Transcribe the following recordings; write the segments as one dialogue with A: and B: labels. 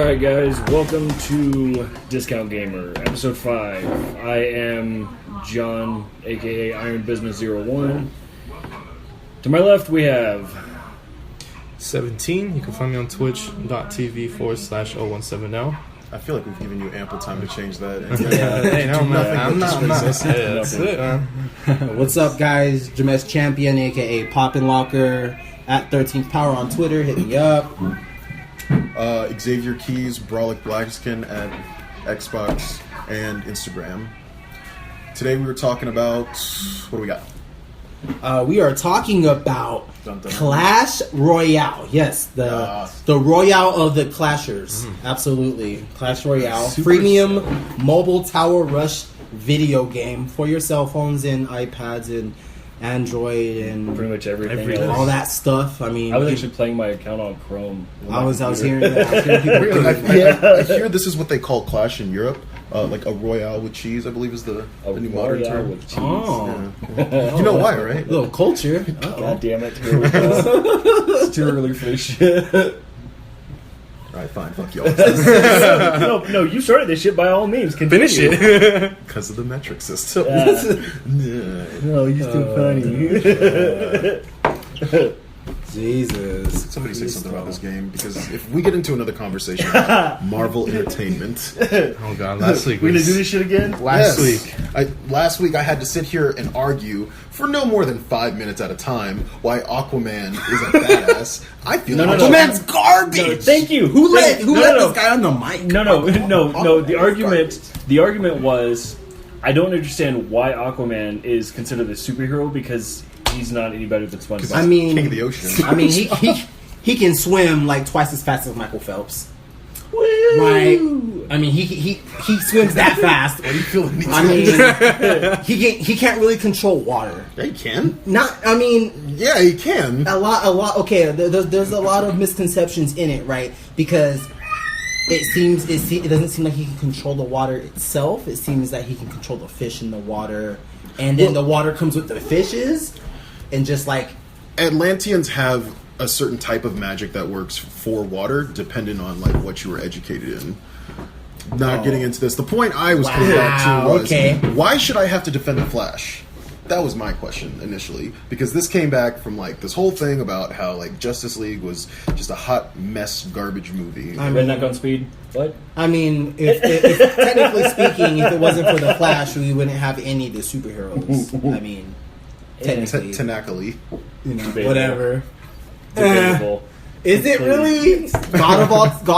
A: Alright guys, welcome to Discount Gamer, episode 5. I am John, aka Iron Business 01. To my left we have
B: 17. You can find me on twitch.tv/017now.
C: I feel like we've given you ample time to change that.
B: Hey, no, man. I'm not. Yeah, that's it, man.
D: What's up, guys? Jamesh Champion, aka Poppin' Locker, at 13th Power on Twitter. Hit me up.
C: Xavier Keys, Brawlic Blackskin at Xbox and Instagram. Today we were talking about... What do we got?
D: We are talking about
C: Dun, dun, dun.
D: Clash Royale. Yes, the Royale of the Clashers. Absolutely. Clash Royale.
A: Super
D: Freemium mobile tower rush video game for your cell phones and iPads and Android and
A: pretty much everything
B: Everything.
D: all that stuff. I mean,
A: I was actually playing my account on Chrome.
D: I was hearing that. I was hearing people
C: Really?
D: do
C: I hear this is what they call Clash in Europe. Like a Royale with cheese, I believe is the new modern
A: Royale
C: term.
A: with cheese.
D: Oh,
C: Yeah. You know why, right?
D: little culture.
A: God damn it. Here we go. It's too early for this shit.
C: Alright, fine, fuck y'all.
A: No, you started this shit by all means. Continue.
B: Finish it.
C: Because of the metric system.
A: No, you're too funny.
D: Jesus.
C: Somebody say something about this game, because if we get into another conversation about Marvel Entertainment...
B: Oh, God. Last week.
A: We gonna do this shit again?
B: Last
C: Yes.
B: week.
C: Last week I had to sit here and argue for no more than 5 minutes at a time why Aquaman is a badass. I feel
A: No,
C: like
A: no,
D: Aquaman's garbage.
A: No, thank you.
D: Who let
A: No,
D: this guy on the mic?
A: No. The
D: Aquaman's
A: argument was, I don't understand why Aquaman is considered a superhero because he's not any better than SpongeBob.
D: I mean,
C: King of the Ocean.
D: I mean, he can swim like twice as fast as Michael Phelps.
A: Woo!
D: Right? I mean, he swims that fast.
C: What do you feel?
D: I mean, he can't really control water.
C: Yeah, he can.
D: Not, I mean,
C: Yeah, he can.
D: a lot. Okay, there's a lot of misconceptions in it, right? Because it doesn't seem like he can control the water itself. It seems that he can control the fish in the water, and then the water comes with the fishes, and just like
C: Atlanteans have a certain type of magic that works for water, depending on like what you were educated in. Not getting into this. The point I was coming back to
D: Wow,
C: was,
D: okay.
C: why should I have to defend the Flash? That was my question initially, because this came back from like this whole thing about how like Justice League was just a hot mess garbage movie.
A: Redneck on speed. What?
D: I mean, if technically speaking, if it wasn't for the Flash, we wouldn't have any of the superheroes. I mean, technically,
C: Tanakali.
D: you know,
A: Debatable.
D: whatever.
A: Debatable.
D: Is it really God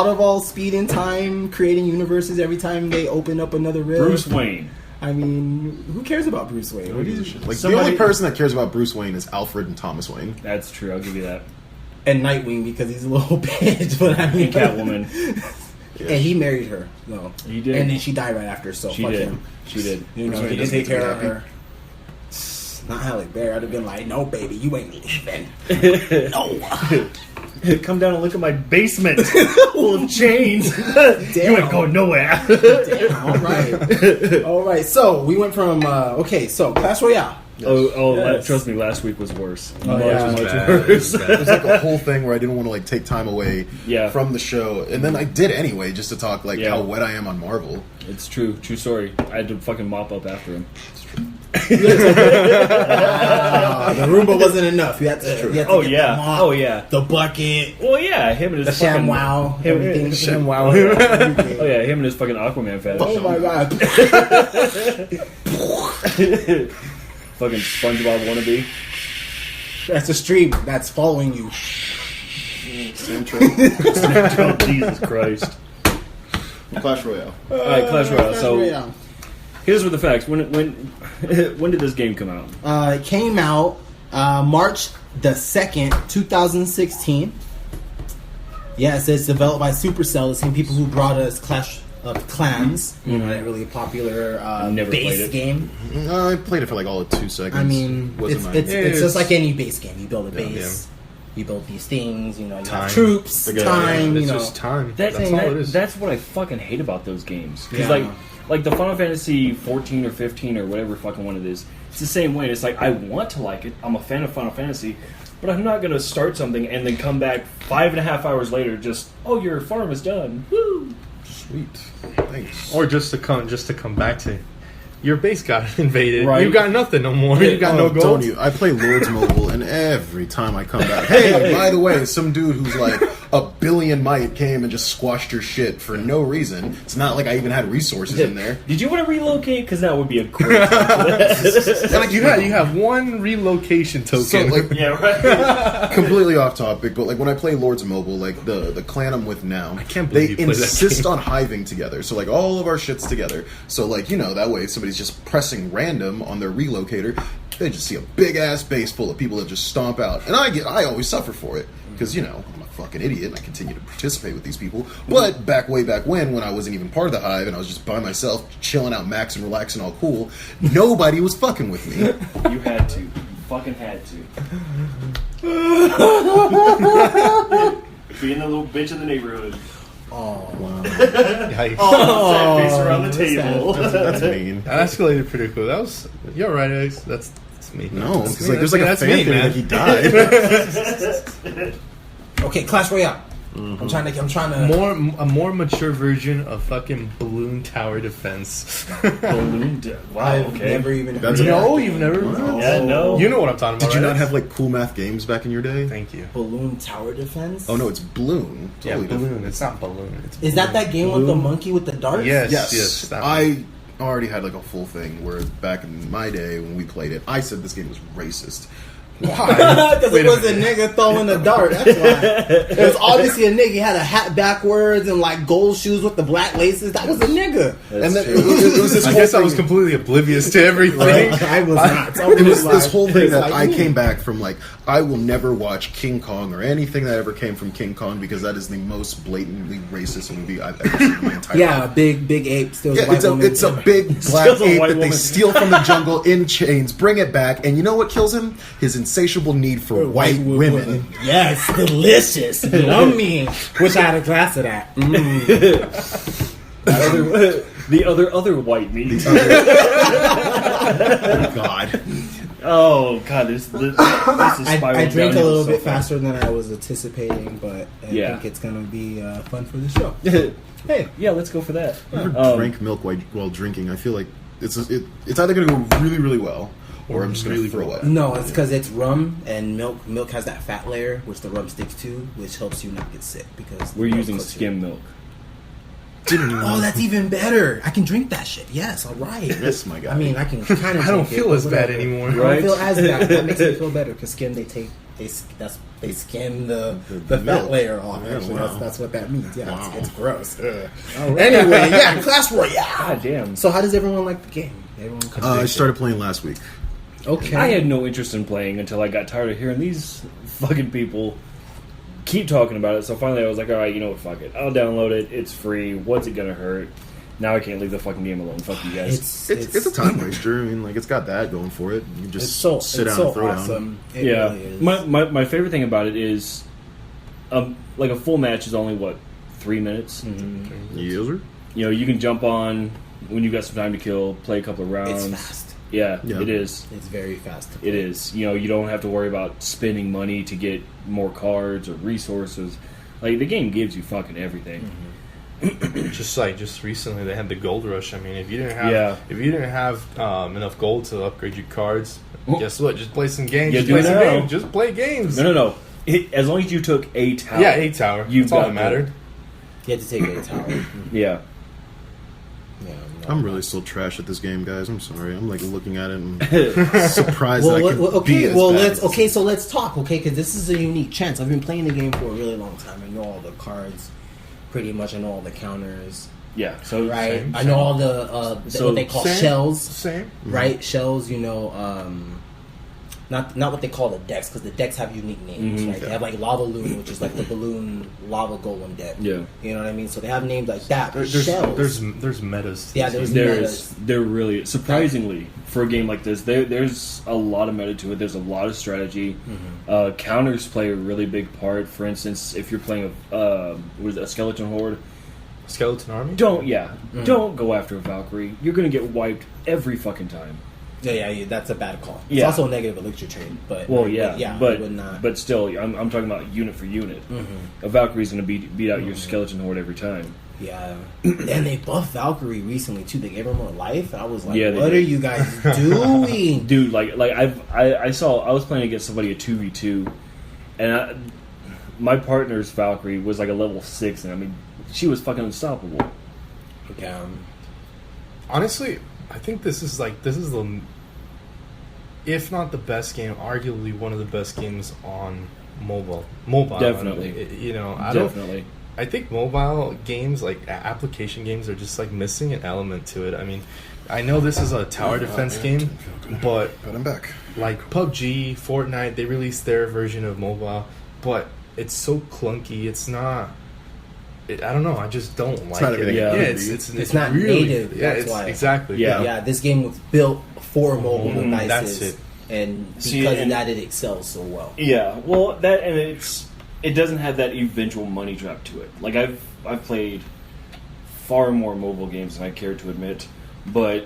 D: of all speed and time, creating universes every time they open up another rift?
A: Bruce Wayne.
D: I mean, who cares about Bruce Wayne? What do you,
C: Like
A: Somebody-
C: the only person that cares about Bruce Wayne is Alfred and Thomas Wayne.
A: That's true. I'll give you that.
D: and Nightwing because he's a little bitch. But I mean,
A: And Catwoman.
D: and he married her. No,
A: He did.
D: and then she died right after. So
A: She
D: fuck
A: did.
D: him.
A: She did.
D: You know,
C: So he
D: he didn't
C: doesn't
D: take
C: get to
D: care
C: be
D: of
C: happy?
D: her. Not Halle Berry. I'd have been like, no, baby, you ain't leaving. No.
A: Come down and look at my basement full of chains. You ain't going nowhere.
D: Damn, all right. So we went from so Clash Royale.
A: Yes. Trust me, last week was worse. Much
B: bad.
A: worse.
C: It was like a whole thing where I didn't want to like take time away
A: Yeah.
C: from the show, and then I did anyway, just to talk like
A: Yeah.
C: how wet I am on Marvel.
A: It's true story. I had to fucking mop up after him.
D: The Roomba wasn't enough. You had to. You had to
A: Oh,
D: get
A: yeah.
D: the mop,
A: Oh, yeah.
D: the bucket,
A: Well, yeah, him and his
D: the
A: fucking
D: ShamWow, everything.
B: ShamWow.
A: Oh yeah, him and his fucking Aquaman fetish.
D: Oh my god.
A: Fucking SpongeBob wannabe.
D: That's a stream that's following you.
C: Same trick.
A: Oh, Jesus Christ.
C: Clash Royale.
A: All right, Clash Royale.
D: Clash
A: So
D: Royale.
A: here's what the facts. When did this game come out?
D: It came out March the 2nd, 2016. Yes, it's developed by Supercell, the same people who brought us Clash of Clans. You know, that really popular
A: Never played
D: base
A: it.
D: game.
C: I played it for like all of 2 seconds.
D: I mean,
C: Wasn't mine.
D: it's just like any base game. You build a
C: Yeah,
D: base. You build these things, you know, you
B: Time.
D: have troops,
C: Okay,
D: time,
B: It's
D: you know.
B: just time.
A: That's
B: all it is.
A: That's what I fucking hate about those games. Because
D: Yeah.
A: like the Final Fantasy 14 or 15 or whatever fucking one it is, it's the same way. It's like I want to like it. I'm a fan of Final Fantasy, but I'm not gonna start something and then come back 5.5 hours later. Just your farm is done. Woo!
C: Sweet. Thanks.
B: Or just to come back to your base got invaded.
A: Right.
B: You got nothing no more. You got no gold.
C: Don't you? I play Lords Mobile, and every time I come back, hey, by the way, some dude who's like a billion might came and just squashed your shit for no reason. It's not like I even had resources in there.
A: Did you want to relocate? Because that would be a great.
B: Like you have one relocation token.
C: So, like,
A: Yeah, right.
C: completely off topic, but like when I play Lords Mobile, like the clan I'm with now,
B: I can't believe
C: they
B: you play that
C: insist
B: game.
C: on hiving together. So like all of our shit's together. So like that way if somebody's just pressing random on their relocator, they just see a big ass base full of people that just stomp out, and I always suffer for it because I'm a fucking idiot and I continue to participate with these people. But way back when I wasn't even part of the hive and I was just by myself chilling out, max and relaxing, all cool, nobody was fucking with me.
A: You had to. You fucking had to. Being the little bitch in the neighborhood.
B: Yikes.
A: Sad face around the table.
C: That's mean.
B: That escalated pretty quick. You're right, Ace. That's me.
C: No, because like there's like a
B: That's
C: fan
B: me,
C: theory
B: man.
C: that he died.
D: Okay, Clash Royale.
C: Mm-hmm.
D: I'm trying to.
B: A more mature version of fucking balloon tower defense.
A: Wow,
D: I've
A: okay.
D: never even heard
C: That's
D: of
B: No,
D: that.
B: you've never.
A: Yeah, no.
B: You know what I'm talking about.
C: Did you
B: right?
C: not have like Cool Math Games back in your day?
B: Thank you.
D: Balloon Tower Defense.
C: Oh no, it's Bloon.
B: Yeah,
C: Totally
B: balloon.
C: different.
B: It's not balloon. It's
D: Is that
B: balloon.
D: game with the monkey with the darts?
B: Yes.
C: Yes,
B: that one.
C: I already had like a full thing where back in my day when we played it, I said this game was racist.
D: Because
B: Wait
D: it
B: a
D: was a nigga throwing a dart. That's why. It was obviously a nigga. He had a hat backwards and like gold shoes with the black laces. That was a nigga.
C: And then it was this
B: I
C: whole
B: guess I was
C: thing-
B: completely oblivious to everything.
D: Like, I was not.
C: It was this whole thing that I
D: Like,
C: came back from like I will never watch King Kong or anything that ever came from King Kong because that is the most blatantly racist movie I've ever seen in my entire
D: Yeah,
C: life.
D: big ape. Still
C: Yeah, it's a big black
A: Steals a
C: ape
A: white
C: that they
A: woman.
C: steal from the jungle in chains, bring it back, and you know what kills him? His insatiable need for white women.
D: Yes, delicious, yummy. Wish I had a glass of that.
A: The other white meat.
C: Oh God.
A: Oh god, this is
D: I drank a
A: downhill
D: little
A: so
D: bit
A: fast.
D: faster than I was anticipating, but I
A: Yeah.
D: think it's gonna be fun for the show.
A: Hey, yeah, let's go for that.
C: Drink milk while drinking. I feel like it's either going to go really, really well, or I'm just going to throw it.
D: No, it's because it's rum and milk. Milk has that fat layer, which the rum sticks to, which helps you not get sick. Because
A: We're
D: milk
A: using
D: cooks you.
A: skim milk.
D: Oh, that's even better. I can drink that shit. Yes, all right.
C: Yes, my guy.
D: I mean, I can kind of.
B: I don't feel as bad anymore.
D: I
A: Right?
D: don't feel as bad. That makes me feel better because skim they skim the fat
C: milk.
D: layer off.
C: Yeah,
D: Actually,
C: wow.
D: that's what that means. Yeah,
C: Wow.
D: it's gross. Anyway, yeah, Clash Royale.
A: God damn.
D: So, how does everyone like the game? Everyone
C: I started playing last week.
D: Okay.
A: I had no interest in playing until I got tired of hearing these fucking people keep talking about it. So finally I was like, alright, you know what, fuck it. I'll download it. It's free. What's it gonna hurt? Now I can't leave the fucking game alone. Fuck you guys.
C: It's a time waster. I mean, like it's got that going for it. You just
D: It's so
C: sit
D: it's
C: down
D: so
C: and throw
D: awesome. It
A: Yeah.
D: really is.
A: My favorite thing about it is like a full match is only what, 3 minutes?
C: down. User.
A: You know, you can jump on when you've got some time to kill, play a couple of rounds.
D: It's fast.
A: Yeah,
C: Yeah.
A: it is.
D: It's very fast. To
A: It
D: play.
A: is. You know, you don't have to worry about spending money to get more cards or resources. Like, the game gives you fucking everything.
B: Just recently they had the gold rush. I mean, if you didn't have enough gold to upgrade your cards, guess what? Just play some games.
A: You
B: Just
A: do
B: play some
A: now.
B: games. Just play games.
A: No. As long as you took a tower.
B: Yeah, 8 tower.
A: You've
B: That's all
A: got
B: that mattered.
D: You have to take a tower.
A: Yeah.
D: Yeah,
C: I'm really still trash at this game, guys. I'm sorry. I'm like looking at it and surprised that I can be as bad as this.
D: So let's talk, okay? Because this is a unique chance. I've been playing the game for a really long time. I know all the cards, pretty much. I know all the counters,
A: Yeah. So,
D: right?
B: Same,
D: I know all the
A: So,
D: what they call
B: same.
D: shells,
B: Same.
D: right? Shells, you know, not what they call the decks, because the decks have unique names, right? They have like Lava Loon, which is like the balloon lava golem deck.
A: Yeah.
D: You know what I mean? So they have names like that.
B: There's
D: Shells.
B: metas.
D: Yeah, there's
A: They're really, surprisingly, for a game like this, there's a lot of meta to it. There's a lot of strategy. Counters play a really big part. For instance, if you're playing a skeleton horde,
B: Skeleton Army.
A: don't go after a Valkyrie. You're gonna get wiped every fucking time.
D: Yeah, that's a bad call. It's
A: Yeah.
D: also a negative elixir trade, but
A: Well, yeah,
D: I
A: but
D: would not. Mm-hmm.
A: but still, I'm talking about unit for unit. A Valkyrie's gonna beat out your skeleton horde every time.
D: Yeah, and they buffed Valkyrie recently too. They gave her more life. I was like,
A: Yeah, they
D: "What
A: did.
D: are you guys doing?"
A: Dude, like I was playing against somebody at 2v2, and my partner's Valkyrie was like a level 6, and I mean, she was fucking unstoppable.
D: Yeah.
B: Honestly, I think this is the, if not the best game, arguably one of the best games on mobile.
A: Definitely. Definitely.
B: I think mobile games, like application games, are just like missing an element to it. I mean, I know this is a tower defense game, but
C: I'm back.
B: like PUBG, Fortnite, they released their version of mobile, but it's so clunky. It's not. I don't know. I just don't like
C: not
B: it.
C: everything.
B: Yeah,
C: Yeah.
D: It's not
B: really,
D: native,
B: Yeah,
D: that's
B: it's
D: why.
B: exactly.
A: Yeah.
D: Yeah, this game was built for mobile devices,
B: that's it.
D: and because
A: See,
D: of
A: and-
D: that, it excels so well.
A: Yeah, well, that and it doesn't have that eventual money drop to it. Like I've played far more mobile games than I care to admit, but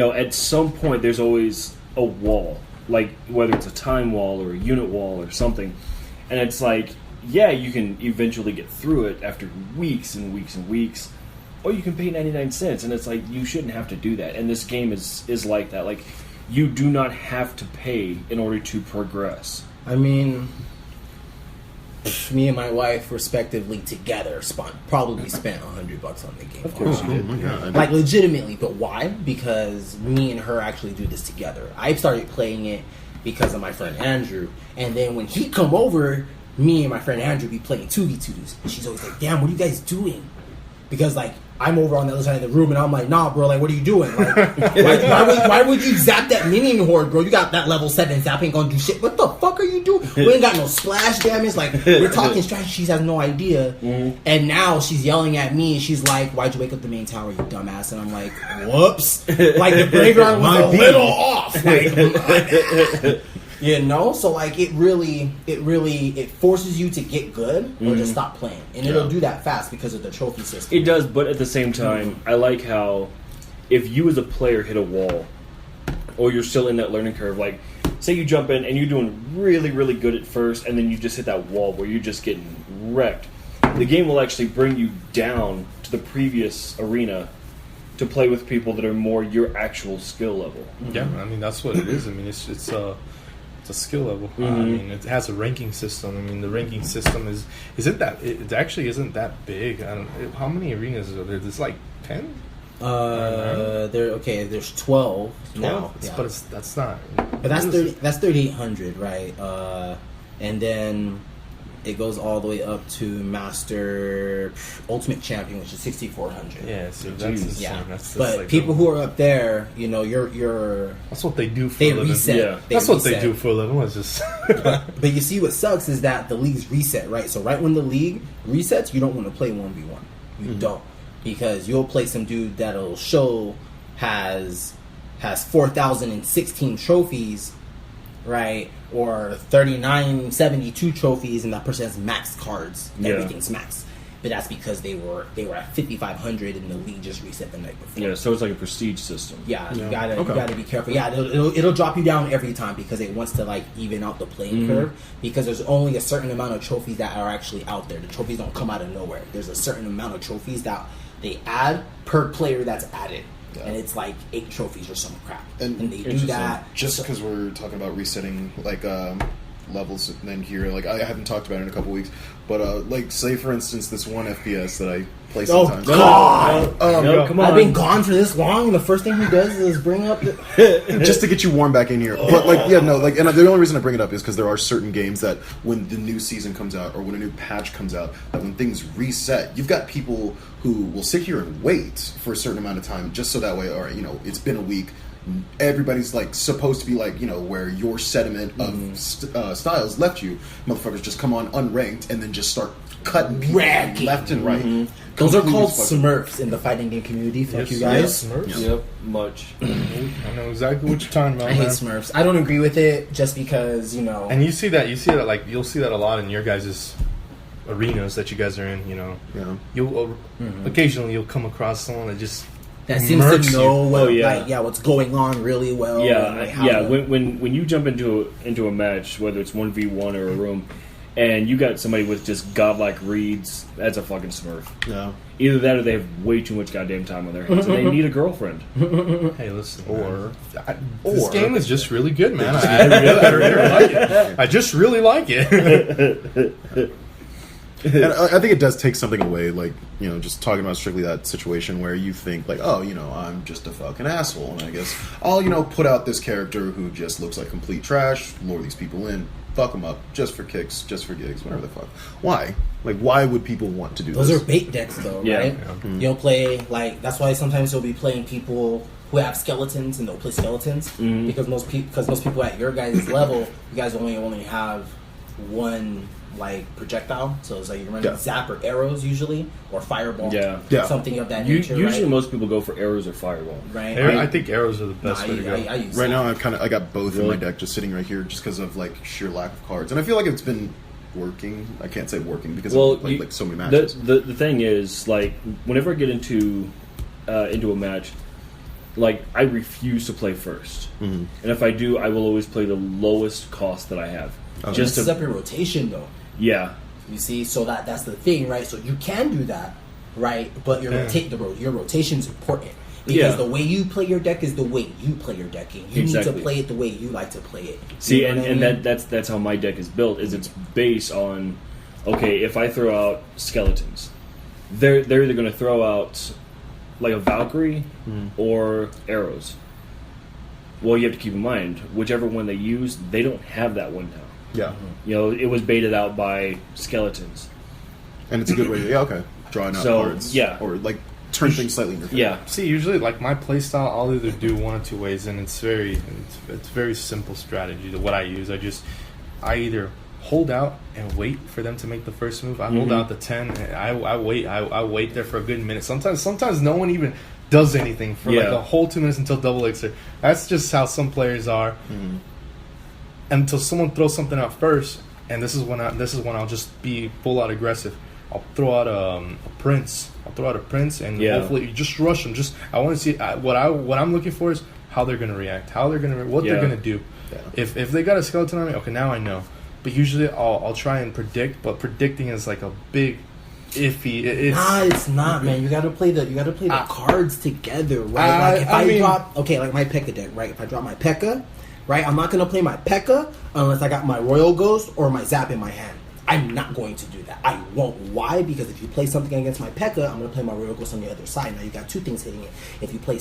A: at some point there's always a wall, like whether it's a time wall or a unit wall or something, and it's like, yeah, you can eventually get through it after weeks and weeks and weeks, or you can pay 99 cents, and it's like you shouldn't have to do that. And this game is like that. Like you do not have to pay in order to progress.
D: I mean, me and my wife, respectively, together, probably spent $100 on the game.
A: Of course you
C: Oh
A: did.
C: my god.
D: Like legitimately, but why? Because me and her actually do this together. I started playing it because of my friend Andrew, and then when he come over, me and my friend Andrew be playing 2v2s. And she's always like, "Damn, what are you guys doing?" Because like I'm over on the other side of the room, and I'm like, "Nah, bro, like, what are you doing? Like, why would you zap that minion horde, bro? You got that level 7 zap, ain't gonna do shit. What the fuck are you doing? We ain't got no splash damage. Like, we're talking strategy. She has no idea. And now she's yelling at me, and she's like, "Why'd you wake up the main tower, you dumbass?" And I'm like, "Whoops!" Like the graveyard was a little off. Like, so like it forces you to get good or to stop playing, and it'll do that fast because of the trophy system.
A: It does, but at the same time, I like how if you as a player hit a wall, or you're still in that learning curve, like say you jump in and you're doing really, really good at first, and then you just hit that wall where you're just getting wrecked, the game will actually bring you down to the previous arena to play with people that are more your actual skill level.
B: Yeah, I mean that's what it is. I mean it's a skill level. I mean it has a ranking system. I mean the ranking system it actually isn't that big. How many arenas are there? There's like 10.
D: There's 12 now, yeah.
B: But that's not.
D: But that's 30. That's 3,800, right? And then it goes all the way up to Master Ultimate Champion, which is 6,400.
B: Yeah, so that's insane.
D: Yeah,
B: That's
D: but
B: like
D: people who are up there, you're
B: that's what they do for
D: they
B: a living.
D: reset.
A: Yeah.
B: That's what they do for a living. It's just
D: But you see, what sucks is that the leagues reset, right? So right when the league resets, you don't want to play 1v1. You don't, because you'll play some dude that'll show has 4,016 trophies, right? Or 3,972 trophies, and that person has max cards.
A: Yeah.
D: Everything's max. But that's because they were at 5,500 and the league just reset the night before.
A: Yeah, so it's like a prestige system.
D: Yeah, you
C: Okay.
D: gotta be careful. Yeah, it'll drop you down every time because it wants to like even out the playing curve. Because there's only a certain amount of trophies that are actually out there. The trophies don't come out of nowhere. There's a certain amount of trophies that they add per player that's added, and it's like 8 trophies or some crap.
C: And
D: And they do
A: interesting.
D: that
C: Just because we're talking about resetting like levels and here, like I haven't talked about it in a couple weeks, but like say for instance this one FPS that I play
D: Oh
C: sometimes.
D: God!
A: No, come on.
D: I've been gone for this long, and the first thing he does is bring up the.
C: Just to get you warm back in here. But like, yeah, no, like, and the only reason I bring it up is because there are certain games that when the new season comes out or when a new patch comes out, that when things reset, you've got people who will sit here and wait for a certain amount of time just so that way, all right, it's been a week. Everybody's like supposed to be like, where your sediment of styles left you. Motherfuckers just come on unranked and then just start cutting people
D: Racking.
C: left and right.
D: Those are
C: Completely
D: called
C: fucking-
D: Smurfs in the fighting game community. Fuck you
B: Yes,
D: guys.
B: Smurfs.
A: Yep, much.
B: I know exactly what you're talking about.
D: I hate
B: man.
D: Smurfs. I don't agree with it just because
B: And you see that like you'll see that a lot in your guys' arenas that you guys are in.
C: Yeah.
B: You'll occasionally you'll come across someone that just
D: that seems
B: murks
D: to know
B: you.
D: what,
A: Oh, yeah.
D: what's going on really well.
A: Yeah,
D: and, like, how
A: yeah.
D: to-
A: When you jump into a match, whether it's 1v1 or a room, and you got somebody with just godlike reads, that's a fucking Smurf.
C: Yeah.
A: Either that or they have way too much goddamn time on their hands and they need a girlfriend.
B: Hey, listen.
C: Or-
B: This
C: or-
B: game is just really good, man. I really like it. I just really like it.
C: And I think it does take something away, like, you know, just talking about strictly that situation where you think, like, oh, you know, I'm just a fucking asshole, and I guess I'll, you know, put out this character who just looks like complete trash, lure these people in, fuck them up, just for kicks, just for gigs, whatever the fuck. Why? Like, why would people want to do
D: Those
C: this?
D: are bait decks, though,
A: Yeah.
D: right?
B: Yeah.
D: You don't play like that's why sometimes you'll be playing people who have skeletons and they'll play skeletons because most people at your guys' level, you guys only have one like projectile, so it's like you're running zap or arrows usually or fireball,
C: Yeah.
D: something of that
A: Usually,
D: nature. Right?
A: most people go for arrows or fireball.
D: Right?
B: I think arrows are the best way to go.
D: I use
C: Right
D: zap.
C: now, I got both in
A: Really?
C: my deck just sitting right here just because of, like, sheer lack of cards. And I feel like it's been working. I can't say working because I've played, like, so many matches.
A: The thing is, like, whenever I get into a match, like, I refuse to play first.
C: Mhm.
A: And if I do, I will always play the lowest cost that I have.
C: Okay.
A: Just
D: This is
A: to,
D: up your rotation though.
A: yeah.
D: You see, so that's the thing, right? So you can do that, right? But your your rotation is important because
A: Yeah.
D: the way you play your deck is the way you play your deck, and you need
A: Exactly.
D: to play it the way you like to play it.
A: See,
D: You know what I
A: and
D: mean?
A: that's how my deck is built. Is it's based on, okay, if I throw out skeletons, they're either going to throw out like a Valkyrie or arrows. Well, you have to keep in mind, whichever one they use, they don't have that one now.
C: Yeah.
A: You know, it was baited out by skeletons.
C: And it's a good way to, okay, drawing out
A: So,
C: cards.
A: yeah.
C: Or, like, turn things slightly in your favor.
A: Yeah.
B: See, usually, like my playstyle, I'll either do one or two ways, and it's very simple strategy to what I use. I either hold out and wait for them to make the first move. I hold out the 10. And I wait there for a good minute. Sometimes no one even does anything for like a whole 2 minutes until double elixir. That's just how some players are. Until someone throws something out first, and this is when I'll just be full out aggressive. I'll throw out a prince. And hopefully you just rush them. I want to see what I'm looking for is how they're gonna react, what they're gonna do.
C: Yeah.
B: If they got a skeleton army, okay, now I know. But usually I'll try and predict, but predicting is like a big iffy.
D: It's not, man. You gotta play the cards together, right? Like if I drop like my P.E.K.K.A deck, right? If I drop my P.E.K.K.A, right, I'm not gonna play my P.E.K.K.A unless I got my Royal Ghost or my Zap in my hand. I'm not going to do that. I won't. Why? Because if you play something against my P.E.K.K.A, I'm going to play my Royal Ghost on the other side. Now you got two things hitting it. If you play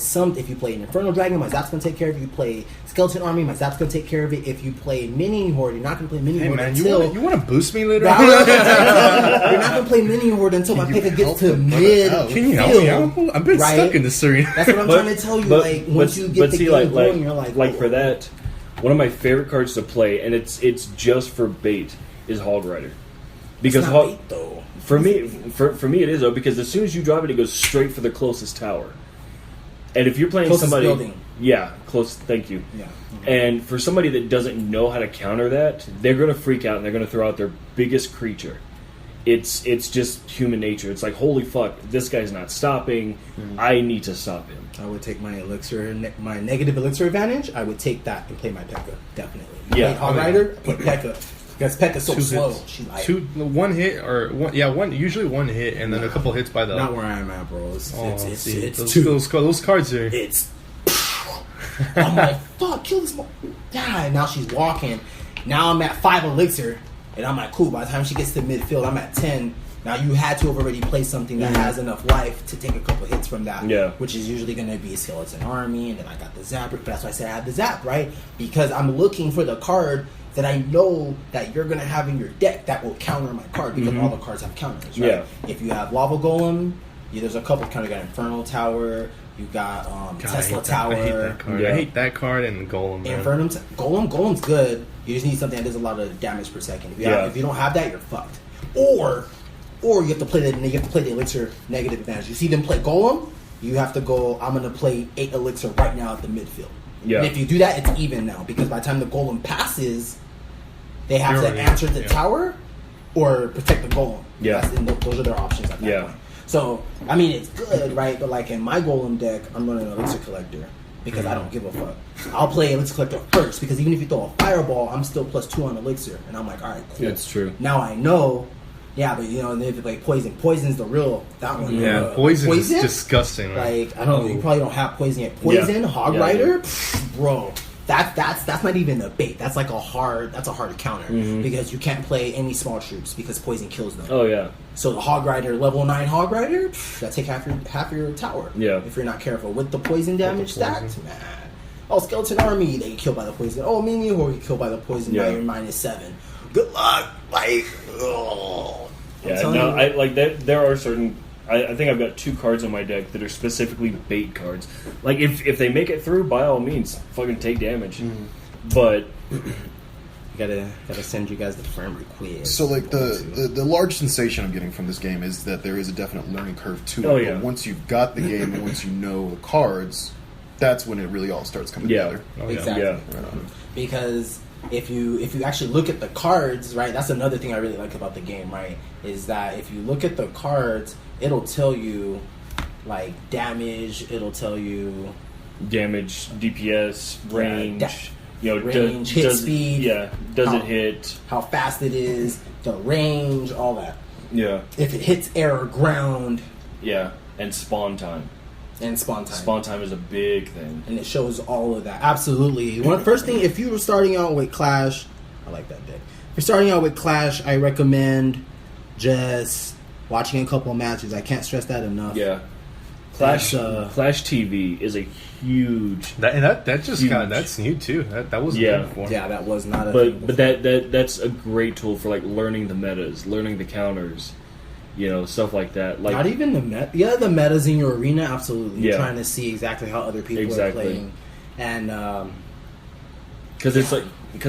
D: an Infernal Dragon, my Zap's going to take care of it. If you play Skeleton Army, my Zap's going to take care of it. If you play Mini Horde, you're not going to play Mini
B: Hey
D: Horde
B: man,
D: until...
B: you want to boost me later on?
D: You're not going to play Mini Horde until my P.E.K.K.A gets to mid.
B: Can you help me out? I've been stuck in this arena.
D: That's what I'm trying to tell you. Once you get the game going, you're like,
A: for that, one of my favorite cards to play, and it's just for bait, is Hog Rider. Because
D: it's not bait, though.
A: For me it is though, because as soon as you drop it goes straight for the closest tower. And if you're playing
D: Closest
A: somebody
D: building.
A: Yeah, close, thank you.
D: Yeah.
A: And for somebody that doesn't know how to counter that, they're gonna freak out and they're gonna throw out their biggest creature. It's just human nature. It's like, holy fuck, this guy's not stopping. I need to stop him.
D: I would take my my negative elixir advantage. I would take that and play my P.E.K.K.A. Definitely.
A: Yeah.
D: Hog Rider, put P.E.K.K.A. Because P.E.K.K.A's so slow.
B: Hits.
D: She's like,
B: One hit or usually one hit and then a couple hits by the.
D: not where I'm at, bro. It's
B: those,
D: two.
B: those cards are.
D: It's. I'm like, fuck, kill this. Die. Now she's walking. Now I'm at 5 elixir, and I'm like, cool. By the time she gets to midfield, I'm at 10. Now you had to have already played something that has enough life to take a couple hits from that.
A: Yeah.
D: Which is usually going to be a Skeleton Army, and then I got the Zap. But that's why I said I had the Zap, right? Because I'm looking for the card that I know that you're going to have in your deck that will counter my card, because all the cards have counters, right?
A: Yeah.
D: If you have Lava Golem, there's a couple counters. You got Infernal Tower, you got Tesla Tower.
B: I hate that card.
A: Yeah.
B: I hate that card and Golem. Man.
D: Golem's good. You just need something that does a lot of damage per second. If you don't have that, you're fucked. Or you have to play the elixir negative advantage. You see them play Golem, you have to go, I'm gonna play 8 elixir right now at the midfield.
A: Yeah.
D: And if you do that, it's even now, because by the time the Golem passes, they have
B: You're
D: to
B: already-
D: answer the tower or protect the Golem.
A: Yeah.
D: Those are their options at that
A: Yeah.
D: point. So, I mean, it's good, right? But like in my Golem deck, I'm running an Elixir Collector because I don't give a fuck. I'll play Elixir Collector first, because even if you throw a Fireball, I'm still +2 on Elixir. And I'm like, all right, cool.
A: That's true.
D: Now I know Yeah, but you know, and if like poison's the real that one.
B: Yeah, poison is disgusting.
D: Like I don't know, you probably don't have poison yet. Poison, Hog Rider, pff, bro. That's not even a bait. That's like a hard counter because you can't play any small troops because poison kills them.
A: Oh yeah.
D: So the Hog Rider, level 9 Hog Rider, that take half your tower.
A: Yeah.
D: If you're not careful with the poison damage stacked, man. Oh, Skeleton Army, they get killed by the poison. Oh, Mimi Horde get killed by the poison. Now you're -7. Good luck. Like, oh.
A: Yeah. No, I like that. There are certain. I think I've got 2 cards on my deck that are specifically bait cards. Like if they make it through, by all means, fucking take damage. But
D: gotta send you guys the firm request.
C: So like the large sensation I'm getting from this game is that there is a definite learning curve to it.
A: Oh, yeah.
C: But once you've got the game and once you know the cards, that's when it really all starts coming together.
B: Oh, yeah.
D: Exactly.
A: yeah.
C: Right on.
D: Because if you actually look at the cards, right, that's another thing I really like about the game, right, is that if you look at the cards, it'll tell you like damage, it'll tell you
A: Damage, DPS, range.
D: range, hit speed.
A: Yeah. Does
D: how-
A: it hit?
D: how fast it is, the range, all that.
A: Yeah.
D: If it hits air or ground,
A: Yeah. And spawn time.
D: and spawn time.
A: Spawn time is a big thing.
D: And it shows all of that. Absolutely. First thing, if you were starting out with Clash, I like that deck. If you're starting out with Clash, I recommend just watching a couple of matches. I can't stress that enough.
A: Yeah. Clash
D: That's,
A: TV is a huge.
B: That just
A: Huge.
B: that's new too. That wasn't
A: Yeah.
B: there before.
D: Yeah, that was not a thing
A: But
D: before.
A: that's a great tool for like learning the metas, learning the counters, stuff like that. Like
D: Not even the the metas in your arena, absolutely. You're
A: Yeah.
D: trying to see exactly how other people
A: Exactly.
D: are playing. And
A: because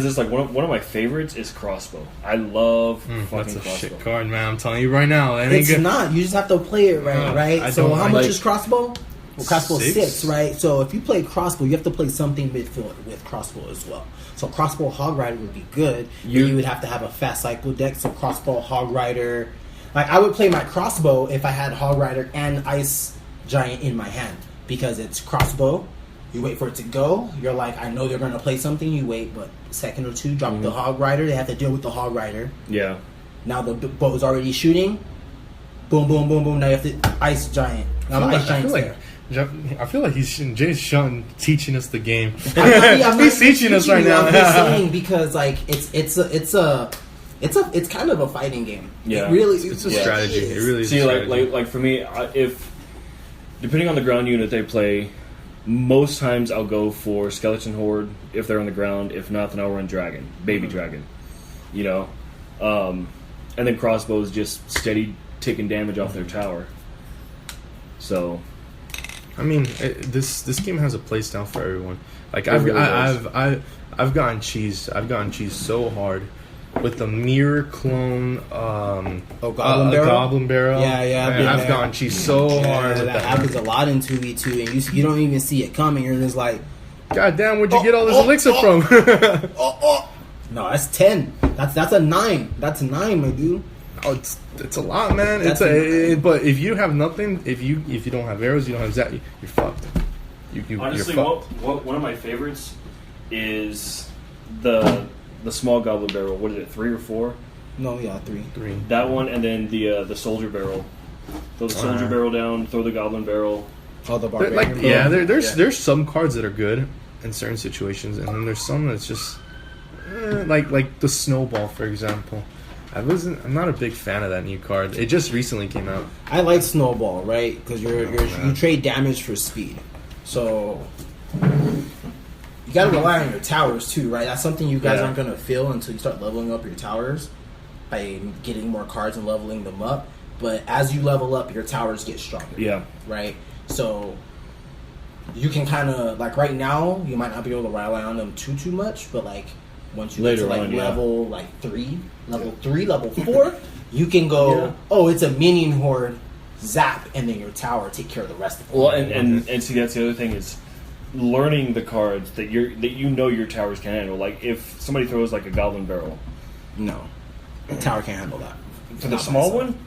A: it's like one of my favorites is crossbow. I love
B: That's
A: fucking
B: a
A: crossbow.
B: shit card, man. I'm telling you right now. That ain't
D: it's
B: good.
D: not. You just have to play it right, right?
B: I
D: So
B: don't
D: how
B: like-
D: much is crossbow? Well, crossbow
B: 6?
D: 6, right? So if you play crossbow, you have to play something midfield with crossbow as well. So crossbow Hog Rider would be good. You would have to have a fast cycle deck. So crossbow Hog Rider. Like I would play my crossbow if I had Hog Rider and Ice Giant in my hand because it's crossbow. You wait for it to go. You're like, I know they're going to play something. You wait, but a second or two, drop the Hog Rider. They have to deal with the Hog Rider.
A: Yeah.
D: Now the bow's already shooting. Boom, boom, boom, boom. Now you have to Ice Giant. Now the Ice Giant's there.
B: I feel like Jay's Sean teaching us the game.
D: I'm not
B: He's teaching us right
D: you,
B: now.
D: I'm just saying because like it's kind of a fighting game.
A: Yeah.
D: It really
B: It's a
A: Yeah.
B: strategy. It really is.
A: See,
B: a
A: like
B: strategy.
A: for me, if depending on the ground unit they play, most times I'll go for Skeleton Horde if they're on the ground. If not, then I'll run Dragon, Baby Dragon. And then crossbows just steady taking damage off their tower. So
B: I mean, this game has a place down for everyone. Like
A: It really does.
B: I've gotten cheese. I've gotten cheese so hard with the mirror clone.
D: Goblin Barrel?
B: Goblin Barrel.
D: Yeah, yeah, I've
B: Man,
D: been
B: I've
D: there.
B: gotten cheese so hard
D: Yeah,
B: with
D: that
B: that.
D: happens a lot in 2v2, and you don't even see it coming. You're just like,
B: God damn, where'd you get all this elixir from?
D: no, that's 10. That's a 9. That's 9, my dude.
B: Oh, it's a lot, man.
D: That's
B: But if you have nothing, if you don't have arrows, you don't have zap, you're fucked.
A: honestly,
B: you're fucked.
A: one of my favorites is the small Goblin Barrel. What is it, 3 or 4?
D: No, yeah, 3.
B: Three.
A: That one, and then the Soldier Barrel. Throw the Soldier Barrel down. Throw the Goblin Barrel.
D: Oh, the
B: Like,
D: barbarian.
B: yeah,
D: Barrel.
B: there's some cards that are good in certain situations, and then there's some that's just like the Snowball, for example. I'm not a big fan of that new card. It just recently came out.
D: I like Snowball, right? Because you trade damage for speed. So you got to rely on your towers too, right? That's something you guys
A: Yeah.
D: aren't going to feel until you start leveling up your towers by getting more cards and leveling them up. But as you level up, your towers get stronger.
A: Yeah.
D: Right? So you can kind of, like right now, you might not be able to rely on them too much, but like once you
A: Later
D: get to like
A: on, yeah.
D: level like 3, level 4, you can go,
A: Yeah.
D: oh, it's a minion horde, zap, and then your tower take care of the rest of it.
A: Well, and see, that's the other thing is learning the cards that your towers can handle. Like if somebody throws like a Goblin Barrel
D: no, the tower can't handle that.
A: for the
D: Not by
A: small
D: itself.
A: one,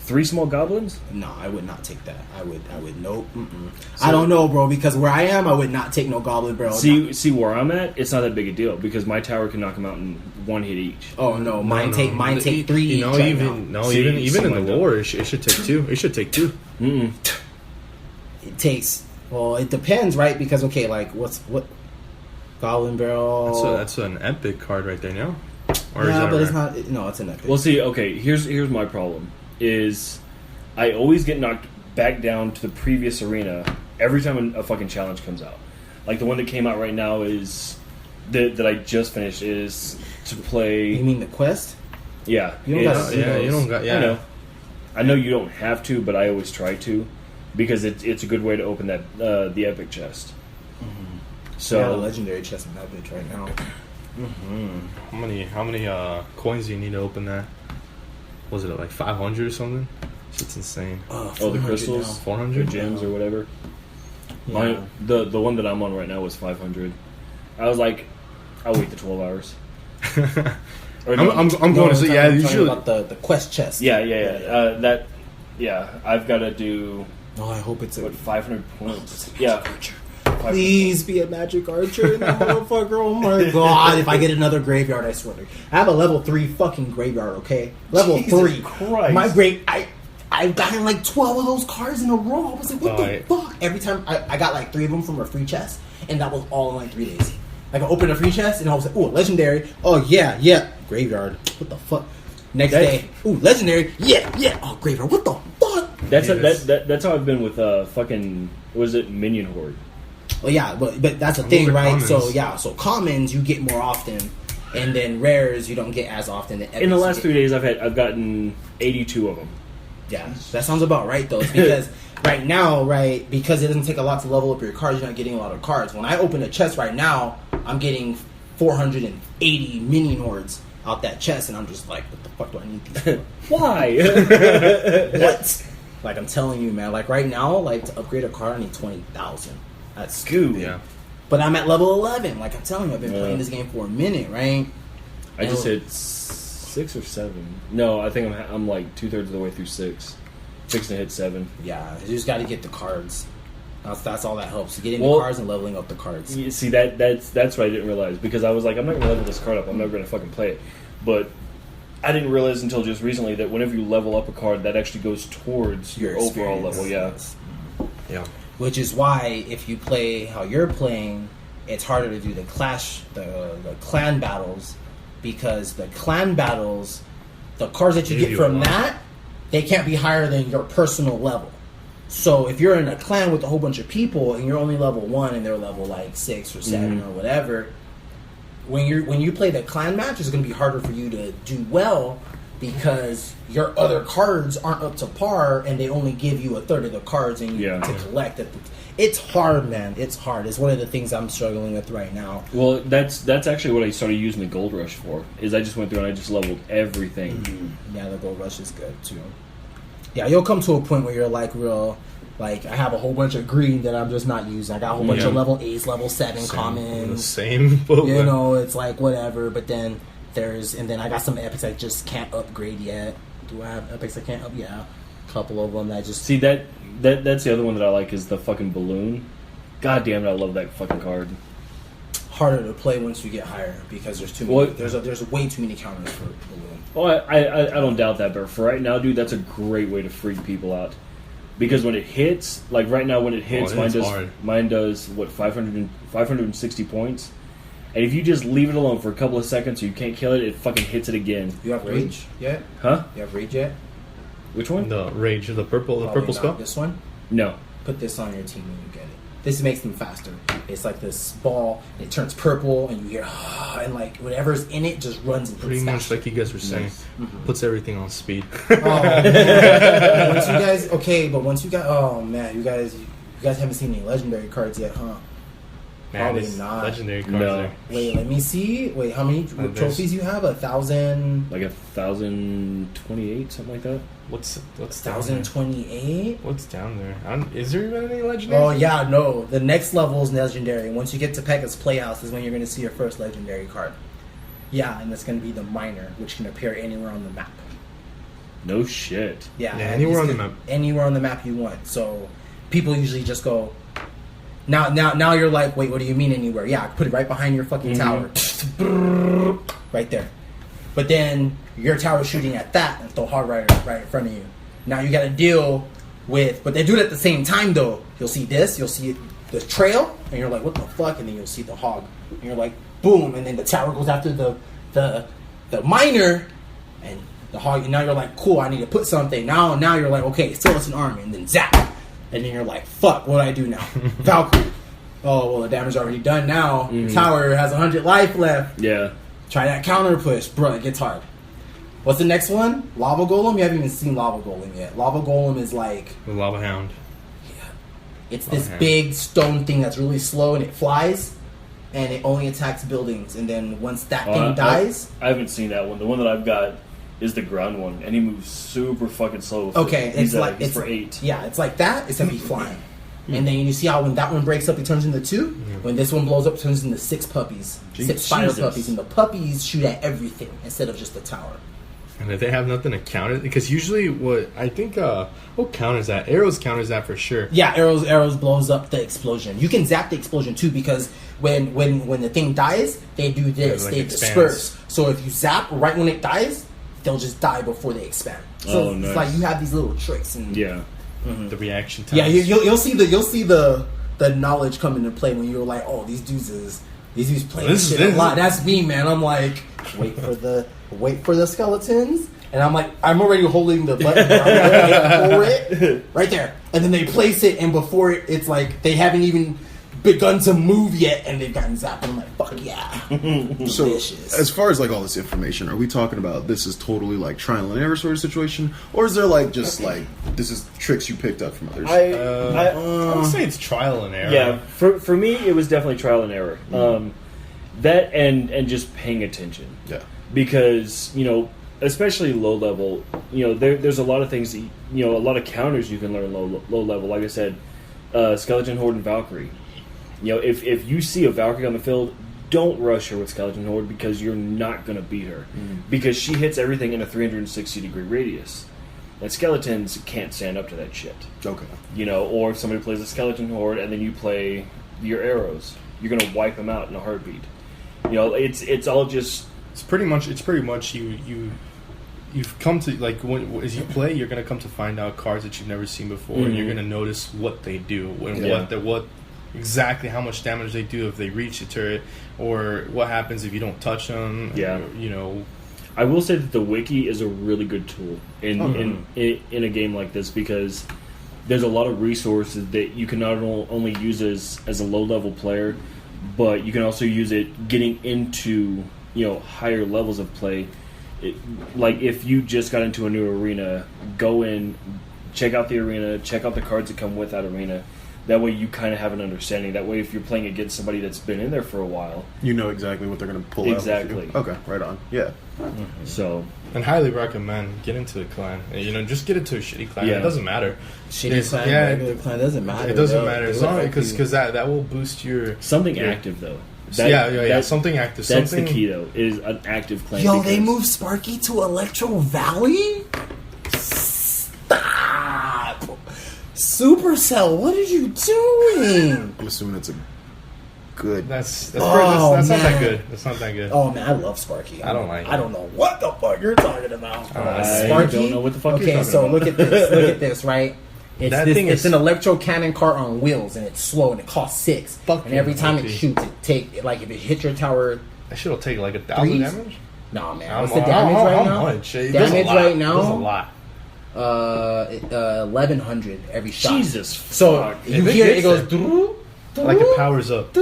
A: 3 small goblins?
D: No, I would not take that. I would nope. Mm-mm. I don't know, bro, because where I am, I would not take no goblin, bro.
A: See where I'm at? It's not that big a deal because my tower can knock them out in 1 hit each.
D: Oh no, mine take 3
B: You know,
D: each right
B: even
D: now.
B: no,
A: See,
B: even in
A: something
B: the
A: like that.
B: lore, it should take 2. It should take 2.
A: Mm-mm.
D: It takes. Well, it depends, right? Because okay, like what goblin barrel?
B: That's an epic card right there now. Or is
D: yeah,
B: that
D: but it's
B: rare?
D: not. No, it's an epic.
A: Well, see, okay, here's my problem is I always get knocked back down to the previous arena every time a fucking challenge comes out. Like the one that came out right now is that I just finished is to play.
D: You mean the quest?
A: Yeah,
D: You don't
A: it's-
D: gotta see
B: Yeah,
D: those.
B: you don't got. Yeah,
A: I know you don't have to, but I always try to because it's a good way to open that the epic chest.
D: So yeah, the
A: So
D: legendary chest in that bitch right now.
B: How many coins do you need to open that? Was it like 500 or something? Shit's insane.
A: the
D: 400
A: crystals,
D: now.
B: 400
A: or gems or whatever.
D: Yeah.
A: Mine, the one that I'm on right now was 500. I was like, I'll wait the 12 hours. Or no,
B: I'm
D: No,
B: going to say yeah.
D: I'm
B: You
D: talking
B: should.
D: about the quest chest.
A: yeah. I've got to do
D: Oh, I hope it's a.
A: what 500 points. Yeah, 500
D: Please be a magic archer in the motherfucker. Oh my god. If I get another graveyard, I swear. I have a level 3 fucking graveyard, okay? Level
A: Jesus
D: 3.
A: Christ.
D: My I've gotten like 12 of those cards in a row. I was like, what the fuck? Every time I got like 3 of them from a free chest, and that was all in like 3 days. Like I opened a free chest, and I was like, ooh, legendary. Oh yeah. Graveyard. What the fuck? Next day, ooh, legendary. Yeah. Oh, graveyard. What the fuck?
A: That's
B: Yes.
A: that's how I've been with fucking was it Minion Horde.
D: Well, yeah, but that's the
B: Those
D: thing,
B: are
D: right?
B: commons.
D: So yeah, so commons you get more often, and then rares you don't get as often. And
A: In the
D: epics,
A: last
D: you
A: 3
D: get-
A: days, I've gotten 82 of them.
D: yeah, that sounds about right though. It's because right now, right, because it doesn't take a lot to level up your cards, you're not getting a lot of cards. When I open a chest right now, I'm getting 480 minion hordes out that chest, and I'm just like, what the fuck do I need these for?
A: Why?
D: What? Like I'm telling you, man. Like right now, like to upgrade a card, I need 20,000. That's
A: Goo.
B: Yeah.
D: But I'm at level 11. Like I'm telling you, I've been
A: Yeah.
D: playing this game for a minute, right?
A: I just hit 6 or 7. No, I think I'm like 2/3 of the way through 6. Fixing to hit 7.
D: Yeah, you just got to get the cards. That's all that helps. Getting the
A: Well-
D: cards and leveling up the cards.
A: You see that's what I didn't realize because I was like, I'm not gonna level this card up. I'm never gonna fucking play it. But I didn't realize until just recently that whenever you level up a card, that actually goes towards your overall
D: experience.
A: level. Yeah.
B: Yeah.
D: Which is why if you play how you're playing, it's harder to do the clan battles, because the clan battles, the cards that you
B: Give
D: get
B: you a
D: from
B: lot.
D: that, they can't be higher than your personal level. So if you're in a clan with a whole bunch of people and you're only level 1 and they're level like 6 or 7 or whatever, when you play the clan match, it's going to be harder for you to do well because your other cards aren't up to par and they only give you a third of the cards and you
A: Yeah.
D: to collect it. It's hard, man. It's hard. It's one of the things I'm struggling with right now.
A: Well, that's actually what I started using the Gold Rush for. Is I just went through and I just leveled everything.
D: Yeah, the gold rush is good too. Yeah, you'll come to a point where you're like like I have a whole bunch of green that I'm just not using. I got a whole bunch
B: Yeah.
D: of level 8s, level 7
B: The
D: commons.
B: same boat.
D: You know, it's like whatever. But then and then I got some epics I just can't upgrade yet. Do I have epics I can't up? Yeah, a couple of them that just.
A: See that's the other one that I like is the fucking balloon. God damn it, I love that fucking card.
D: Harder to play once you get higher because there's too many.
A: What?
D: There's way too many counters for balloon.
A: Well, I don't doubt that, but for right now, dude, that's a great way to freak people out. Because when it hits, like right now, when it hits,
B: it hits hard.
A: mine does what 560 points, and if you just leave it alone for a couple of seconds, so you can't kill it, it fucking hits it again.
D: You have rage yet?
A: Huh?
D: You have rage yet?
A: Which one?
B: The rage, the purple
D: Probably not.
B: spell.
D: This one.
A: No.
D: Put this on your team when you get it. This makes them faster. It's like this ball. It turns purple, and you hear and like whatever's in it just runs and
B: Pretty
D: hits
B: much
D: faster.
B: like you guys were saying, puts everything on speed.
D: Oh, man. Once you guys, okay, but once you got, oh man, you guys haven't seen any legendary cards yet, huh? Probably
B: it's
D: not.
B: Legendary cards
A: No.
B: there.
D: Wait, let me see. Wait, how many
B: there's-
D: trophies you have? 1,000.
A: Like 1,028, something like that.
B: What's down there?
D: 1,028.
B: What's down there? Is there even any legendary?
D: Oh yeah, no. The next level is legendary. Once you get to Pekka's Playhouse is when you're going to see your first legendary card. Yeah, and it's going to be the Miner, which can appear anywhere on the map.
A: No shit.
B: Yeah, anywhere on the map.
D: Anywhere on the map you want. So people usually just go. Now you're like, wait, what do you mean anywhere? Yeah, I put it right behind your fucking tower, right there. But then your tower's shooting at that and throw hard right in front of you. Now you got to deal with, but they do it at the same time though. You'll see this, you'll see the trail, and you're like, what the fuck? And then you'll see the hog, and you're like, boom, and then the tower goes after the miner, and the hog. And now you're like, cool, I need to put something. Now you're like, okay, skeleton army, and then zap, and then you're like, fuck, what do I do now? Valkyrie. Oh well, the damage already done now. Tower has 100 life left.
A: Yeah.
D: Try that counter push, bro. It gets hard. What's the next one? Lava Golem? You haven't even seen Lava Golem yet. Lava Golem is like...
B: The Lava Hound.
D: It's this big stone thing that's really slow and it flies. And it only attacks buildings. And then once that thing dies...
A: I haven't seen that one. The one that I've got is the ground one. And he moves super fucking slow.
D: Okay,
A: he's
D: it's
A: for 8.
D: Yeah, it's like that, except he's flying. And then you see how when that one breaks up, he turns into 2. When this one blows up, it turns into 6 puppies. 6 fire puppies. And the puppies shoot at everything instead of just the tower.
B: And if they have nothing to counter, because usually what I think, what counters that? Arrows counters that for sure.
D: Yeah, arrows blows up the explosion. You can zap the explosion too, because when the thing dies, they do this.
B: Like
D: they disperse. So if you zap right when it dies, they'll just die before they expand. So
A: nice.
D: it's like you have these little tricks and
B: The reaction time.
D: yeah, you'll see the knowledge come into play when you're like, oh, these dudes playing this shit a lot. That's me, man. I'm like, wait for the skeletons, and I'm already holding the button for it right there, and then they place it, and before it's like they haven't even begun to move yet, and they've gotten zapped. I'm like, fuck yeah.
C: So,
D: Delicious.
C: as far as like all this information, are we talking about this is totally like trial and error sort of situation, or is there like just like this is tricks you picked up from others?
B: I would say it's trial and error.
A: Yeah, for me, it was definitely trial and error. That and just paying attention.
C: Yeah.
A: Because, especially low level, there's a lot of things, a lot of counters you can learn low level. Like I said, Skeleton Horde and Valkyrie. If you see a Valkyrie on the field, don't rush her with Skeleton Horde because you're not going to beat her. Because she hits everything in a 360-degree radius. And skeletons can't stand up to that shit.
C: Okay.
A: Or if somebody plays a Skeleton Horde and then you play your arrows, you're going to wipe them out in a heartbeat. It's all just...
B: It's pretty much you've come to, like, as you play, you're going to come to find out cards that you've never seen before, and you're going to notice what they do, and what exactly how much damage they do if they reach the turret, or what happens if you don't touch them.
A: Yeah. I will say that the wiki is a really good tool in a game like this, because there's a lot of resources that you can not only use as a low-level player, but you can also use it getting into higher levels of play. Like if you just got into a new arena, go in, check out the arena, check out the cards that come with that arena. That way you kind of have an understanding. That way if you're playing against somebody that's been in there for a while,
C: you know exactly what they're going to pull
A: exactly.
C: out. Okay, right on. Yeah.
A: So,
B: and highly recommend get into the clan. Just get into a shitty clan.
A: Yeah.
B: It doesn't matter.
D: Shitty clan, regular clan, doesn't matter.
B: It doesn't matter because that will boost your
A: something active though.
B: Something active.
A: That's the key though. Is an active clan.
D: Yo, they moved Sparky to Electro Valley. Stop. Supercell, what are you doing?
C: I'm assuming it's a good.
B: That's not that good. That's not that good.
D: Oh man, I love Sparky.
B: I don't like it.
D: I don't know what the fuck you're talking about.
A: I don't know what the fuck you're talking about.
D: Okay, so look at this. Look at this, right? It's an electro cannon cart on wheels, and it's slow, and it costs 6. And every time it shoots, if it hits your tower,
B: that shit'll take like 1,000 damage.
D: Nah, man. What's the damage right now? Damage right now?
B: There's a lot.
D: 1,100 every shot.
A: Jesus.
D: So
A: fuck.
D: you hear it goes
B: like it powers up.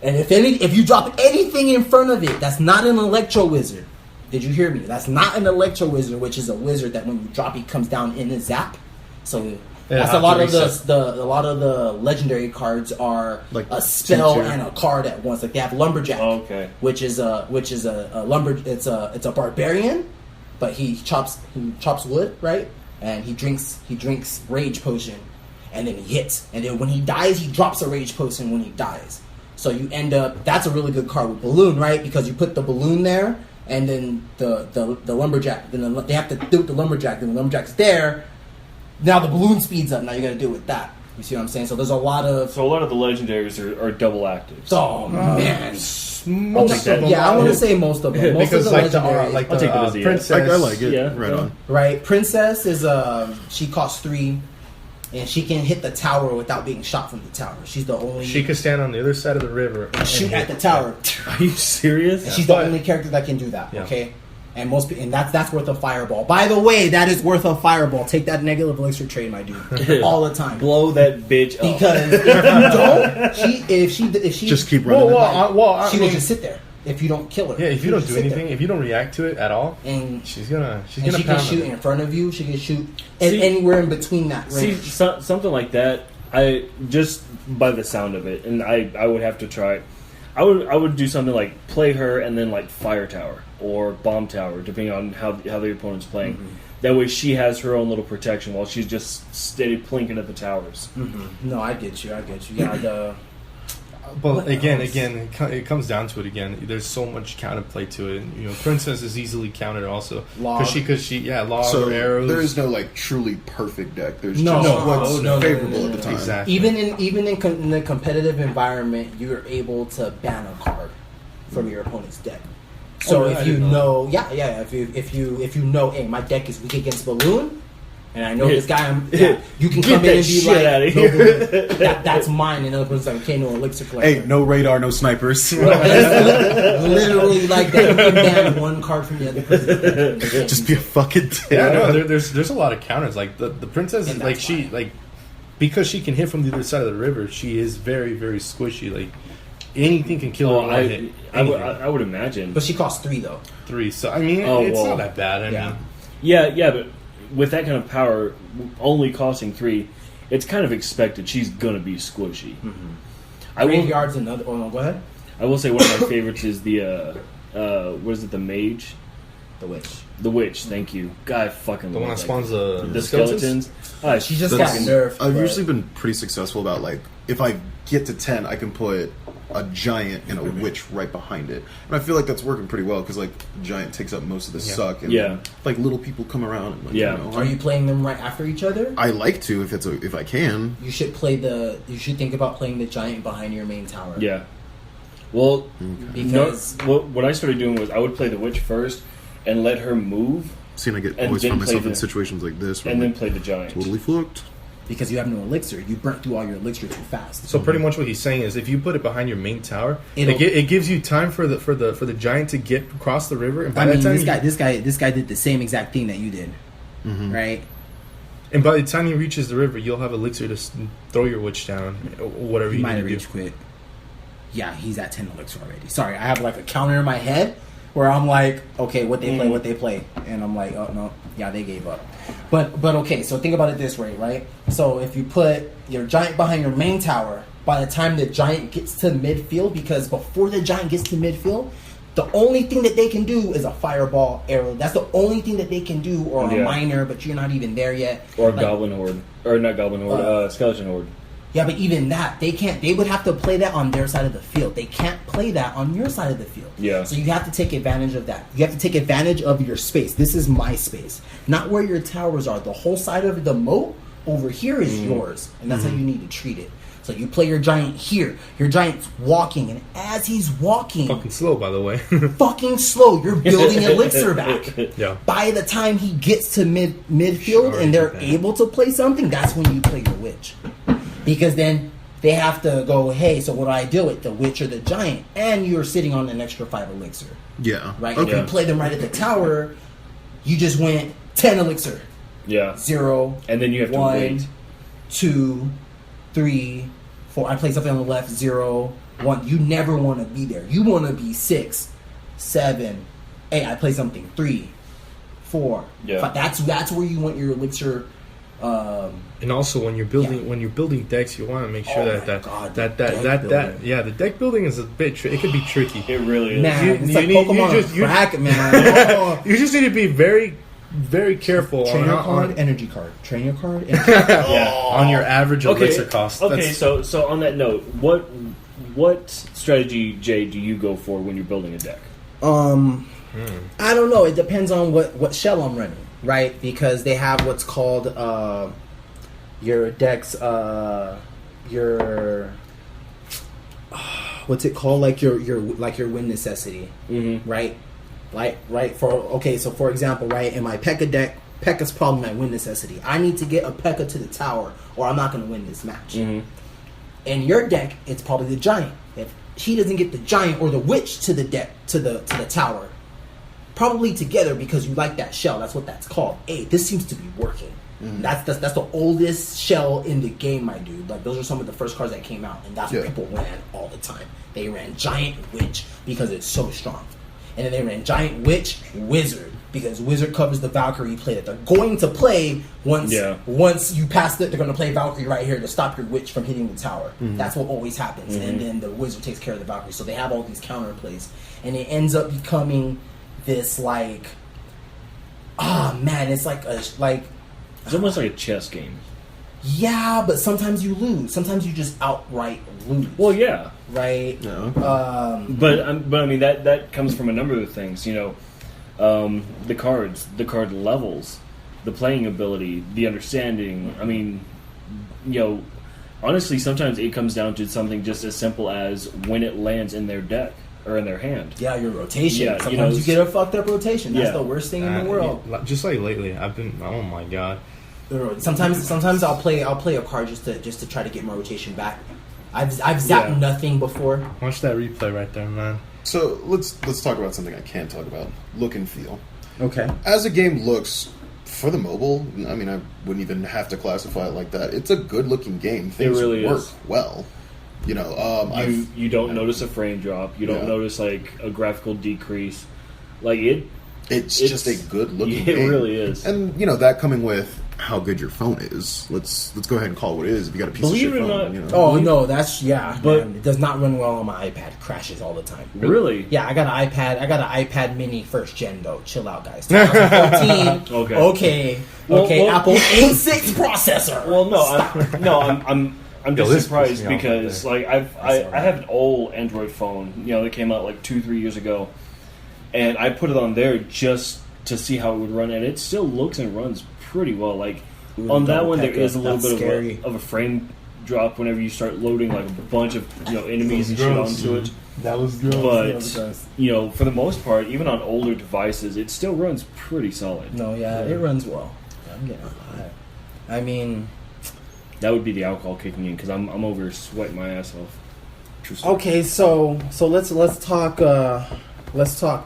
D: And if you drop anything in front of it, that's not an Electro Wizard. Did you hear me? That's not an Electro Wizard, which is a wizard that when you drop it comes down in a zap. So that's a lot of the legendary cards are
C: like
D: a spell
C: teacher.
D: and a card at once. Like they have Lumberjack, which is a lumber. It's a barbarian, but he chops wood, right? And he drinks rage potion, and then he hits. And then when he dies, he drops a rage potion when he dies. So you end up. That's a really good card with balloon, right? Because you put the balloon there, and then the lumberjack. Then they have to do with the lumberjack. Then the lumberjack's there. Now the balloon speeds up. Now you got to do it with that. You see what I'm saying? So there's a lot of.
A: So a lot of the legendaries are double active.
D: Oh man.
B: Most of them.
D: Yeah, I want to say most of them. Most
B: because
D: of the
B: like the
D: legendaries.
B: like
A: I'll take it as
B: the
A: a yes.
B: princess.
C: I like it.
A: Yeah,
C: right
A: yeah.
C: on.
D: Right, Princess is she costs 3, and she can hit the tower without being shot from the tower. She's the only
B: She could stand on the other side of the river and
D: shoot
B: hit
D: at the tower.
A: Are you serious?
D: And she's the
B: But-
D: only character that can do that.
B: Yeah.
D: Okay, and that's worth a fireball. By the way, that is worth a fireball. Take that negative elixir trade, my dude, all the time.
A: Blow that bitch up.
D: Because if you don't, if she
C: Just keep running.
D: she will just sit there if you don't kill her.
B: Yeah, if
D: She'll
B: you don't
D: just
B: do
D: sit
B: anything,
D: there.
B: if you don't react to it at all,
D: and
B: she's gonna
D: she can
B: pound
D: shoot
B: it.
D: in front of you. She can shoot
A: See-
D: anywhere in between that
A: See,
D: range.
A: something like that. I just by the sound of it, and I would have to try it. I would do something like play her and then like fire tower or bomb tower, depending on how the opponent's playing.
D: Mm-hmm.
A: That way, she has her own little protection while she's just steady plinking at the towers.
D: No, I get you. Yeah,
B: But
D: What
B: again,
D: else?
B: it comes down to it again. There's so much counterplay to it. You know, Princess is easily countered also
D: Log.
B: because she log
C: So
B: or arrows.
C: there is no like truly perfect deck. There's
D: No,
C: just
D: no,
C: what's
D: no,
C: favorable
D: no,
C: at the
D: no,
C: time.
B: exactly.
D: even in the competitive environment, you're able to ban a card from your opponent's deck. So
A: Oh,
D: if
A: I
D: you
A: didn't know
D: know, if you know, hey, my deck is weak against balloon, and I know
A: Yeah.
D: this guy, you can
A: Get
D: come in
A: that
D: and be
A: shit
D: like,
A: outta
D: no,
A: here.
D: that's mine, and the other person's like, okay, no elixir collector.
C: Hey, no radar, no snipers.
D: Literally like that. You can ban one card from the other person.
C: Just be a fucking dick.
B: Yeah, no, there's a lot of counters. Like the princess,
D: And
B: like
D: that's
B: she
D: fine.
B: like because she can hit from the other side of the river. She is very very squishy. Like anything can kill
A: Oh,
B: her. in one hit.
A: I would imagine.
D: But she costs 3 though.
B: 3. So I mean,
A: Oh,
B: it's
A: well.
B: not that bad. I
D: Yeah.
B: mean,
A: Yeah, but with that kind of power, only costing 3, it's kind of expected she's gonna be squishy. I will.
D: Graveyard's another. Oh no, go ahead.
A: I will say one of my favorites is the what is it? The mage,
D: The witch.
A: the witch. Thank you. God, I fucking
B: the one
A: love
B: that
A: that
B: spawns
A: guy.
B: the
A: skeletons.
D: She just
C: That's-
D: got nerfed.
C: I've
D: but-
C: usually been pretty successful about like if I get to 10, I can put a giant and a witch right behind it, and I feel like that's working pretty well because like the giant takes up most of the suck, and
A: Yeah.
C: like little people come around. And, like,
A: Yeah.
C: you know,
D: Are you playing them right after each other?
C: I like to if I can.
D: You should think about playing the giant behind your main tower.
A: Yeah. Well,
D: Because
A: what I started doing was I would play the witch first and let her move,
C: Seeing I get
A: And
C: always
A: then
C: find
A: play
C: myself in
A: the-
C: situations like this where
A: and
C: I'm
A: then
C: like,
A: play the giant.
C: totally fucked.
D: you have no elixir. You burnt through all your elixir too fast.
B: So pretty much what he's saying is, if you put it behind your main tower,
D: It'll-
B: it gives you time for the giant to get across the river. And by
D: I
B: that
D: mean,
B: time,
D: this guy did the same exact thing that you did, right?
B: and by the time he reaches the river, you'll have elixir to throw your witch down, or whatever
D: He
B: you
D: might
B: need
D: have
B: to do.
D: reached quit. Yeah, he's at 10 elixir already. Sorry, I have like a counter in my head where I'm like, okay, what they play, and I'm like, oh no, yeah, they gave up. But okay, so think about it this way, right? So if you put your giant behind your main tower, by the time the giant gets to midfield, because before the giant gets to midfield, the only thing that they can do is a fireball arrow. That's the only thing that they can do, or a
A: Yeah.
D: miner, but you're not even there yet.
A: Or
D: Like,
A: goblin horde, or not goblin horde, skeleton horde.
D: yeah, but even that, they can't. They would have to play that on their side of the field. They can't play that on your side of the field.
A: Yeah.
D: So you have to take advantage of that. You have to take advantage of your space. This is my space, not where your towers are. The whole side of the moat over here is yours, and that's how you need to treat it. So you play your giant here. Your giant's walking, and as he's walking,
B: Fucking slow, by the way.
D: fucking slow, you're building elixir back.
B: Yeah.
D: By the time he gets to midfield
B: Sure,
D: and they're
B: you can.
D: able to play something, that's when you play your witch. Because then they have to go, hey, so what do I do with the witch or the giant? And you're sitting on an extra 5 elixir,
C: Yeah.
D: right?
C: Okay.
D: If you play them right at the tower, you just went 10 elixir.
A: Yeah.
D: 0,
A: And then you have to
D: 1,
A: wait.
D: 2, 3, 4. I play something on the left, 0, 1. You never want to be there. You want to be 6, 7, 8. I play something 3, 4.
A: Yeah.
D: 5. That's where you want your elixir.
B: And also, when you're building decks, you want to make sure
D: Oh
B: that
D: my
B: that,
D: God,
B: that,
D: the
B: that,
D: deck
B: that,
D: building.
B: yeah, the deck building is a bit. It could be tricky.
A: It really is.
D: Man,
B: You-
D: it's
B: you
D: like
B: need- you
D: Pokemon
B: just- you-
D: crack, man. Oh.
B: You just need to be very, very careful
D: Trainer
B: on,
D: card,
B: on,
D: energy card. Trainer card, energy card.
A: Yeah.
B: on your average
A: Okay.
B: elixir cost.
A: Okay.
B: That's-
A: So on that note, what strategy, Jay, do you go for when you're building a deck?
D: I don't know. It depends on what shell I'm running, right? Because they have what's called your decks, your what's it called? Like your win necessity, right? Right. So for example, right, in my P.E.K.K.A deck, P.E.K.K.A's problem at win necessity. I need to get a P.E.K.K.A to the tower, or I'm not going to win this match. In your deck, it's probably the giant. If he doesn't get the giant or the witch to the deck to the tower, probably together because you like that shell. That's what that's called. Hey, this seems to be working. That's the oldest shell in the game, my dude. Like, those are some of the first cards that came out, and that's what people ran all the time. They ran Giant Witch because it's so strong, and then they ran Giant Witch Wizard because Wizard covers the Valkyrie play that they're going to play once you pass it. They're going to play Valkyrie right here to stop your Witch from hitting the tower. That's what always happens, and then the Wizard takes care of the Valkyrie. So they have all these counter plays, and it ends up becoming this like, it's like.
A: It's almost like a chess game.
D: Yeah, but sometimes you lose. Sometimes you just outright lose.
A: Well, yeah,
D: right.
C: Yeah.
A: But I mean that comes from a number of things. You know, the card levels, the playing ability, the understanding. I mean, you know, honestly, sometimes it comes down to something just as simple as when it lands in their deck or in their hand.
D: Yeah, your rotation.
A: Yeah,
D: sometimes you get a fucked up rotation. That's the worst thing in the world.
B: Just like lately, I've been. Oh my god.
D: Sometimes I'll play a card just to try to get my rotation back. I've zapped nothing before.
B: Watch that replay right there, man.
C: So let's talk about something I can talk about. Look and feel.
D: Okay.
C: As a game looks for the mobile, I mean, I wouldn't even have to classify it like that. It's a good looking game. Things
A: really
C: work
A: is.
C: well. You know,
A: you don't notice a frame drop. You don't notice like a graphical decrease. Like
C: it's just a good looking game.
A: It really is.
C: And you know, that coming with how good your phone is. Let's go ahead and call it what it is. If you got a piece
A: Believe
C: of shit
A: it or
C: phone,
A: not-
C: you know.
D: Oh no, that's
A: But-
D: man, it does not run well on my iPad. Crashes all the time.
A: Really?
D: Yeah, I got an iPad Mini first gen though. Chill out, guys. 2014. Okay.
A: Well,
D: Apple A6 processor.
A: Well, I'm just
B: this
A: surprised
B: pisses me off
A: because like I have an old Android phone, you know, that came out like 2-3 years ago, and I put it on there just to see how it would run, and it still looks and runs pretty well. Like on that one, there is a little bit of a frame drop whenever you start loading like a bunch of enemies and shit onto it.
B: That was good.
A: But for the most part, even on older devices, it still runs pretty solid.
D: No, it runs well. I'm getting hot. I mean,
A: that would be the alcohol kicking in because I'm over sweating my ass off. True story.
D: okay, so let's talk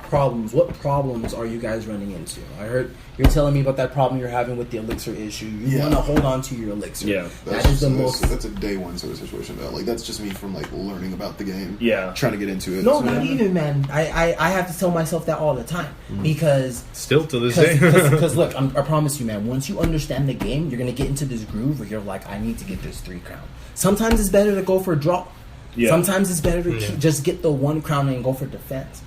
D: problems. What problems are you guys running into? I heard you're telling me about that problem you're having with the elixir issue. You want to hold on to your elixir.
A: Yeah,
C: That's a day one sort of situation though. Like that's just me from like learning about the game.
A: Yeah,
C: trying to get into it.
D: No, not even, man. I have to tell myself that all the time because
B: still to this day.
D: Because look, I promise you, man. Once you understand the game, you're gonna get into this groove where you're like, I need to get this 3 crown. Sometimes it's better to go for a draw.
A: Yeah.
D: Sometimes it's better to just get the 1 crown and go for defense.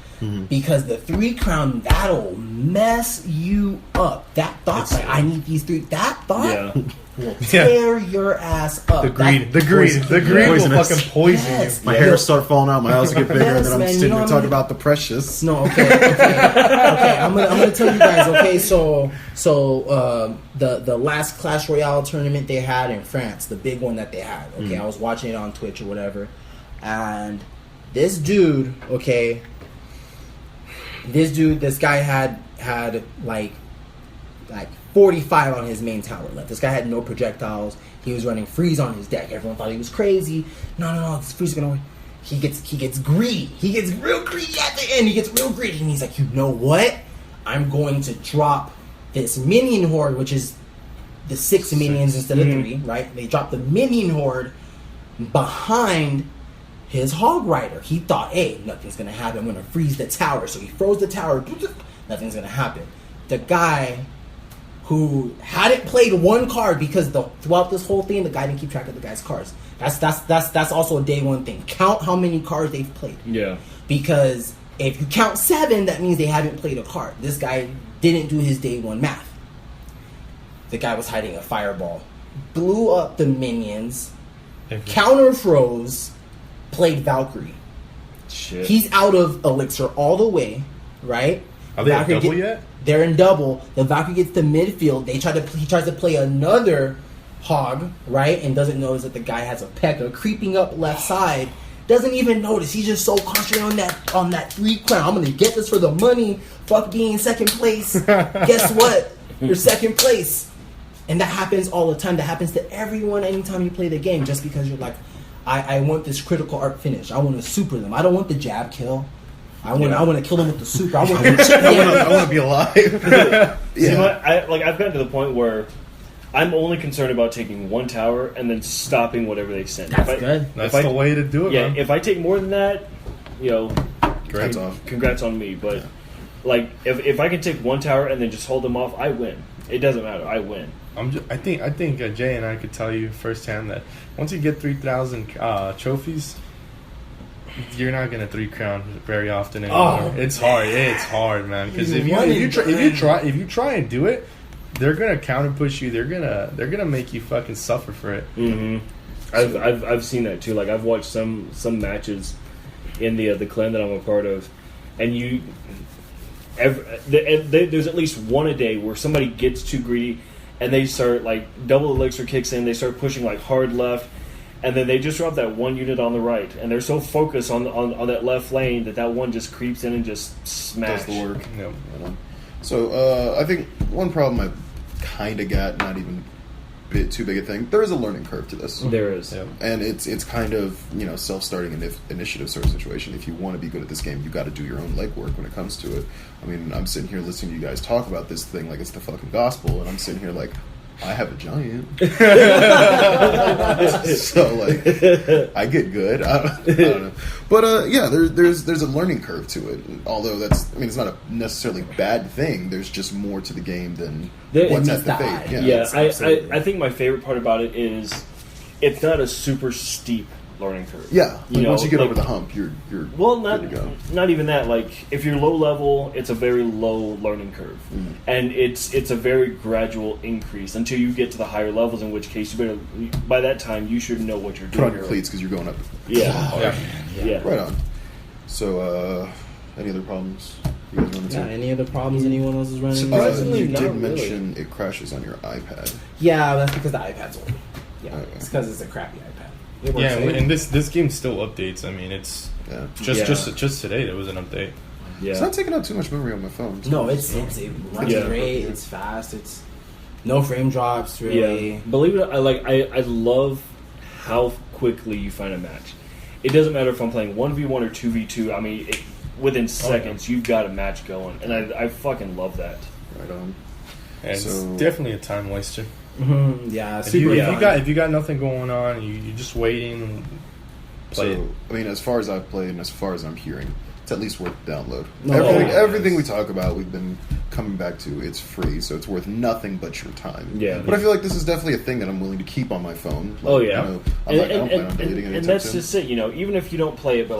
D: Because the 3 crown, that'll mess you up. That thought, I need these 3. That thought will tear your ass up.
B: The greed will
C: Poisonous.
B: fucking poison
D: Yes.
B: you.
C: My hairs start falling out. My eyes get bigger, and then I'm
D: man,
C: sitting
D: you know
C: there
D: what
C: talking
D: I mean?
C: about the precious.
D: No, okay. I'm gonna tell you guys. Okay, so the last Clash Royale tournament they had in France, the big one that they had. Okay, I was watching it on Twitch or whatever, and this dude, this guy had like 45 on his main tower left. This guy had no projectiles. He was running freeze on his deck. Everyone thought he was crazy. No, this freeze is gonna win. He gets greedy. He gets real greedy at the end. He gets real greedy, and he's like, you know what? I'm going to drop this minion horde, which is the 6 minions instead of 3, right? They dropped the minion horde behind his hog rider. He thought, hey, nothing's gonna happen. I'm gonna freeze the tower. So he froze the tower. Nothing's gonna happen. The guy who hadn't played 1 card because throughout this whole thing, the guy didn't keep track of the guy's cards. That's also a day 1 thing. Count how many cards they've played.
A: Yeah.
D: Because if you count 7, that means they haven't played a card. This guy didn't do his day 1 math. The guy was hiding a fireball, blew up the minions, counter froze, played Valkyrie.
A: Shit.
D: He's out of elixir all the way, right?
B: Are they at
D: Valkyrie
B: double yet?
D: They're in double. The Valkyrie gets to midfield. He tries to play another hog, right? And doesn't notice that the guy has a P.E.K.K.A creeping up left side. Doesn't even notice. He's just so concentrated on that 3 crown. I'm gonna get this for the money. Fuck being in second place. Guess what? You're second place. And that happens all the time. That happens to everyone anytime you play the game. Just because you're like, I want this critical art finish. I want to super them. I don't want the jab kill. I want to kill them with the super. I want
C: to be alive.
A: See, I've gotten to the point where I'm only concerned about taking one tower and then stopping whatever they send.
D: That's good.
B: That's the way to do it,
A: Yeah,
B: man.
A: if I take more than that, congrats on me. But if I can take one tower and then just hold them off, I win. It doesn't matter. I win.
B: I think Jay and I could tell you firsthand that once you get 3,000 trophies, you're not gonna 3 crown very often anymore.
D: Oh,
B: it's hard, man. Because if you try and do it, they're gonna counter push you. They're gonna make you fucking suffer for it.
A: Mm-hmm. I've seen that too. Like I've watched some matches in the clan that I'm a part of, and there's at least one a day where somebody gets too greedy and they start like double elixir kicks in. They start pushing like hard left, and then they just drop that one unit on the right, and they're so focused on that left lane that one just creeps in and just smash.
C: Does the work.
B: Yep.
C: So I think one problem I kind of got, not even too big a thing. There is a learning curve to this.
A: There is,
C: and it's kind of self-starting initiative sort of situation. If you want to be good at this game, you got to do your own legwork when it comes to it. I mean, I'm sitting here listening to you guys talk about this thing like it's the fucking gospel, and I'm sitting here like, I have a giant, so like I get good. I don't know, but there's a learning curve to it. Although it's not a necessarily bad thing. There's just more to the game than what's at the fate.
A: I think my favorite part about it is it's not a super steep learning curve.
C: Yeah, once you get over the hump, you're
A: well,
C: good to go.
A: Not even that. Like if you're low level, it's a very low learning curve, and it's a very gradual increase until you get to the higher levels. In which case, by that time you should know what you're doing.
C: Put on your cleats because you're going up.
A: Yeah.
C: Right on. So, any other problems you guys want to say?
D: Any other problems anyone else is running?
A: Surprisingly,
C: you
A: not
C: did
A: really.
C: mention it crashes on your iPad.
D: Yeah, that's because the iPad's old. Yeah,
C: Okay.
D: it's because it's a crappy iPad. It works
B: Yeah,
D: fine.
B: and this game still updates. I mean, it's just today there was an update.
A: Yeah.
C: It's not taking up too much memory on my phone.
D: No, it runs great. It's fast. It's no frame drops really.
A: Yeah. Believe it, I love how quickly you find a match. It doesn't matter if I'm playing 1v1 or 2v2. I mean, within seconds you've got a match going, and I fucking love that.
C: Right on.
B: And
C: So-
B: it's definitely a time waster.
D: Mm-hmm. Yeah,
B: If
D: super.
B: you got nothing going on, you're just waiting. Play it.
C: So, I mean, as far as I've played and as far as I'm hearing, it's at least worth the download.
D: No,
C: Everything we talk about, we've been coming back to. It's free, so it's worth nothing but your time.
A: Yeah.
C: But I feel like this is definitely a thing that I'm willing to keep on my phone. Like,
A: Oh yeah,
C: I don't plan on deleting it.
A: and that's just it. Even if you don't play it, but